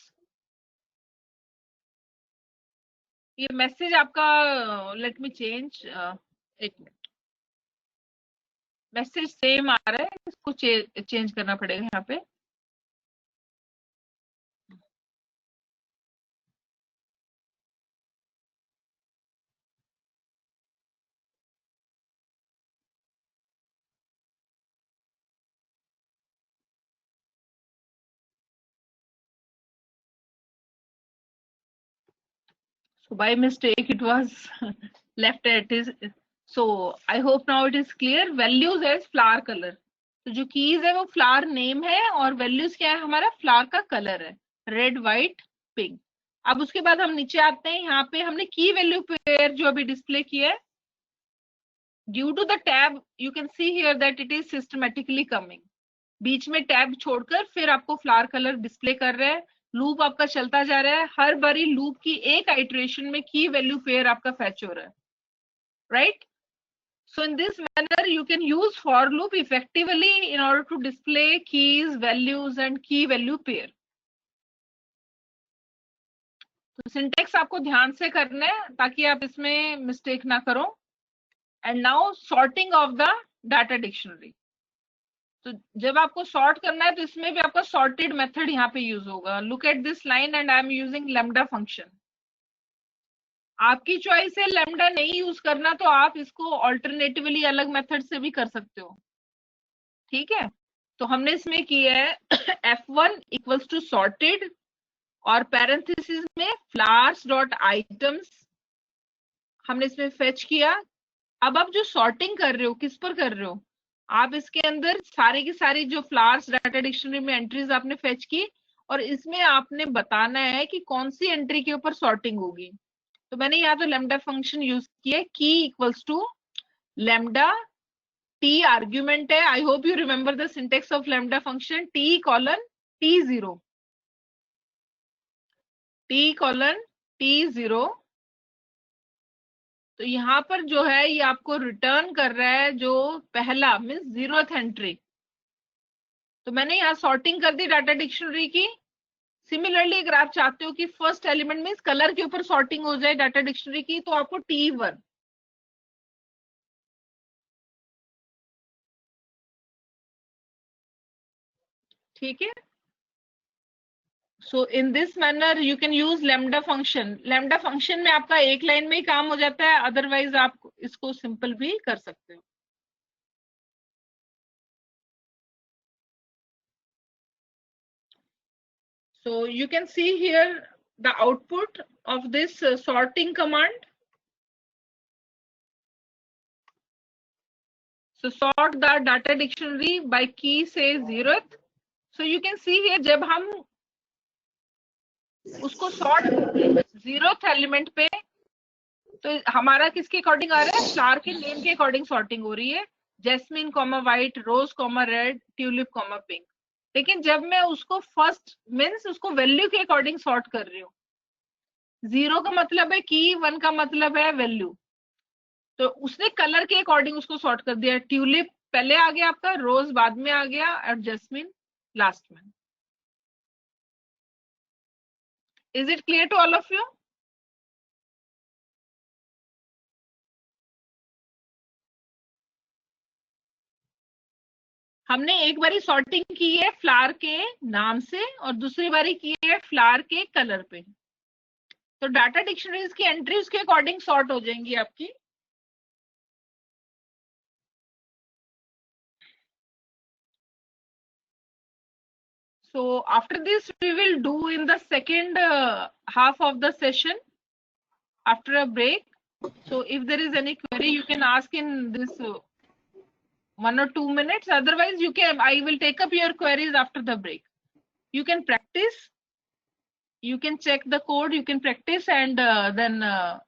ये मैसेज आपका, लेट मी चेंज, एक मिनट, मैसेज सेम आ रहा है, इसको चेंज करना पड़ेगा यहाँ पे. So by mistake it was left at is. So I hope now it is clear. Values as flower color. तो जो कीज है वो फ्लावर नेम है और वैल्यूज क्या है हमारा, फ्लावर का कलर है, रेड, व्हाइट, पिंक. अब उसके बाद हम नीचे आते हैं. यहाँ पे हमने की वैल्यू पेयर जो अभी डिस्प्ले किया है, due to the tab you can see here that it is systematically coming. बीच में टैब छोड़कर फिर आपको फ्लावर कलर डिस्प्ले कर रहे हैं. लूप आपका चलता जा रहा है, हर बारी लूप की एक आइट्रेशन में की वैल्यू पेयर आपका फैच हो रहा है, right? So in this manner you can use for loop effectively in order to display keys, values and key value pair. तो सिंटेक्स आपको ध्यान से करना है ताकि आप इसमें मिस्टेक ना करो. And now sorting of the data dictionary. तो जब आपको सॉर्ट करना है तो इसमें भी आपका सॉर्टेड मेथड यहाँ पे यूज होगा. Look at this line and I am using lambda function. आपकी चॉइस है लैम्डा नहीं यूज करना तो आप इसको ऑल्टरनेटिवली अलग मेथड से भी कर सकते हो, ठीक है? तो हमने इसमें किया है f1 इक्वल्स टू सॉर्टेड और पैरेंथेसिस में फ्लावर्स डॉट आइटम्स हमने इसमें फेच किया. अब आप जो सॉर्टिंग कर रहे हो किस पर कर रहे हो, आप इसके अंदर सारी की सारी जो फ्लावर्स डाटा डिक्शनरी में एंट्रीज आपने फेच की और इसमें आपने बताना है कि कौन सी एंट्री के ऊपर सॉर्टिंग होगी. तो मैंने यहाँ तो लैम्डा फंक्शन यूज किया, key equals to lambda, t argument है. I hope you remember the syntax of lambda function, t colon T0, t colon T0. तो यहाँ पर जो है ये आपको रिटर्न कर रहा है जो पहला मीन्स 0th एंट्री. तो मैंने यहाँ सॉर्टिंग कर दी डाटा डिक्शनरी की. सिमिलरली अगर आप चाहते हो कि फर्स्ट एलिमेंट मीन्स कलर के ऊपर सॉर्टिंग हो जाए डाटा डिक्शनरी की तो आपको T1. ठीक है? So in this manner you can use lambda function. Lambda function में आपका एक लाइन में ही काम हो जाता है, अदरवाइज आप इसको सिंपल भी कर सकते हो. So you can see here the output of this sorting command. So sort the data dictionary by key say 0th. So you can see here जब हम उसको sort 0th एलिमेंट पे तो हमारा किसके अकॉर्डिंग आ रहा है, फ्लावर के नेम के अकॉर्डिंग सॉर्टिंग हो रही है. Jasmine comma white, rose comma red, tulip comma pink. लेकिन जब मैं उसको फर्स्ट मीन्स उसको वैल्यू के अकॉर्डिंग सॉर्ट कर रही हूँ, 0 का मतलब है की, 1 का मतलब है वैल्यू, तो उसने कलर के अकॉर्डिंग उसको सॉर्ट कर दिया. ट्यूलिप पहले आ गया आपका, रोज बाद में आ गया और जैस्मिन लास्ट में. Is it clear to all of you? हमने एक बारी सॉर्टिंग की है फ्लावर के नाम से और दूसरी बारी की है फ्लावर के कलर पे. तो डाटा डिक्शनरीज की एंट्री उसके अकॉर्डिंग सॉर्ट हो जाएंगी आपकी. So after this we will do in the second half of the session after a break. So if there is any query you can ask in this 1 or 2 minutes, otherwise you can, I will take up your queries after the break. You can practice, you can check the code, you can practice and then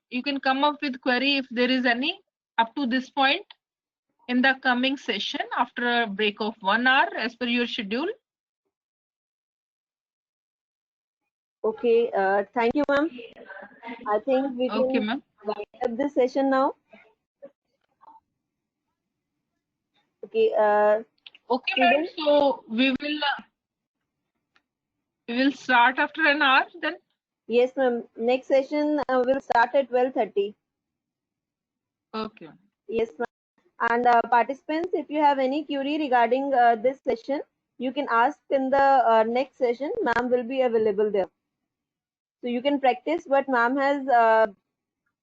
you can come up with query if there is any. up to this point in the coming session after a break of 1 hour as per your schedule? Okay, thank you, ma'am. I think we Okay, can ma'am. wind up this session now. Okay, Okay, ma'am. students. So we will start after an hour then. Yes, ma'am. Next session will start at 12:30. Okay. Yes, ma'am. And participants, if you have any query regarding this session, you can ask in the next session. Ma'am will be available there. So you can practice what ma'am has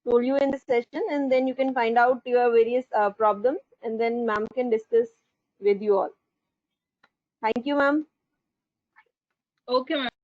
told you in this session, and then you can find out your various problems, and then ma'am can discuss with you all. Thank you, ma'am. Okay, ma'am.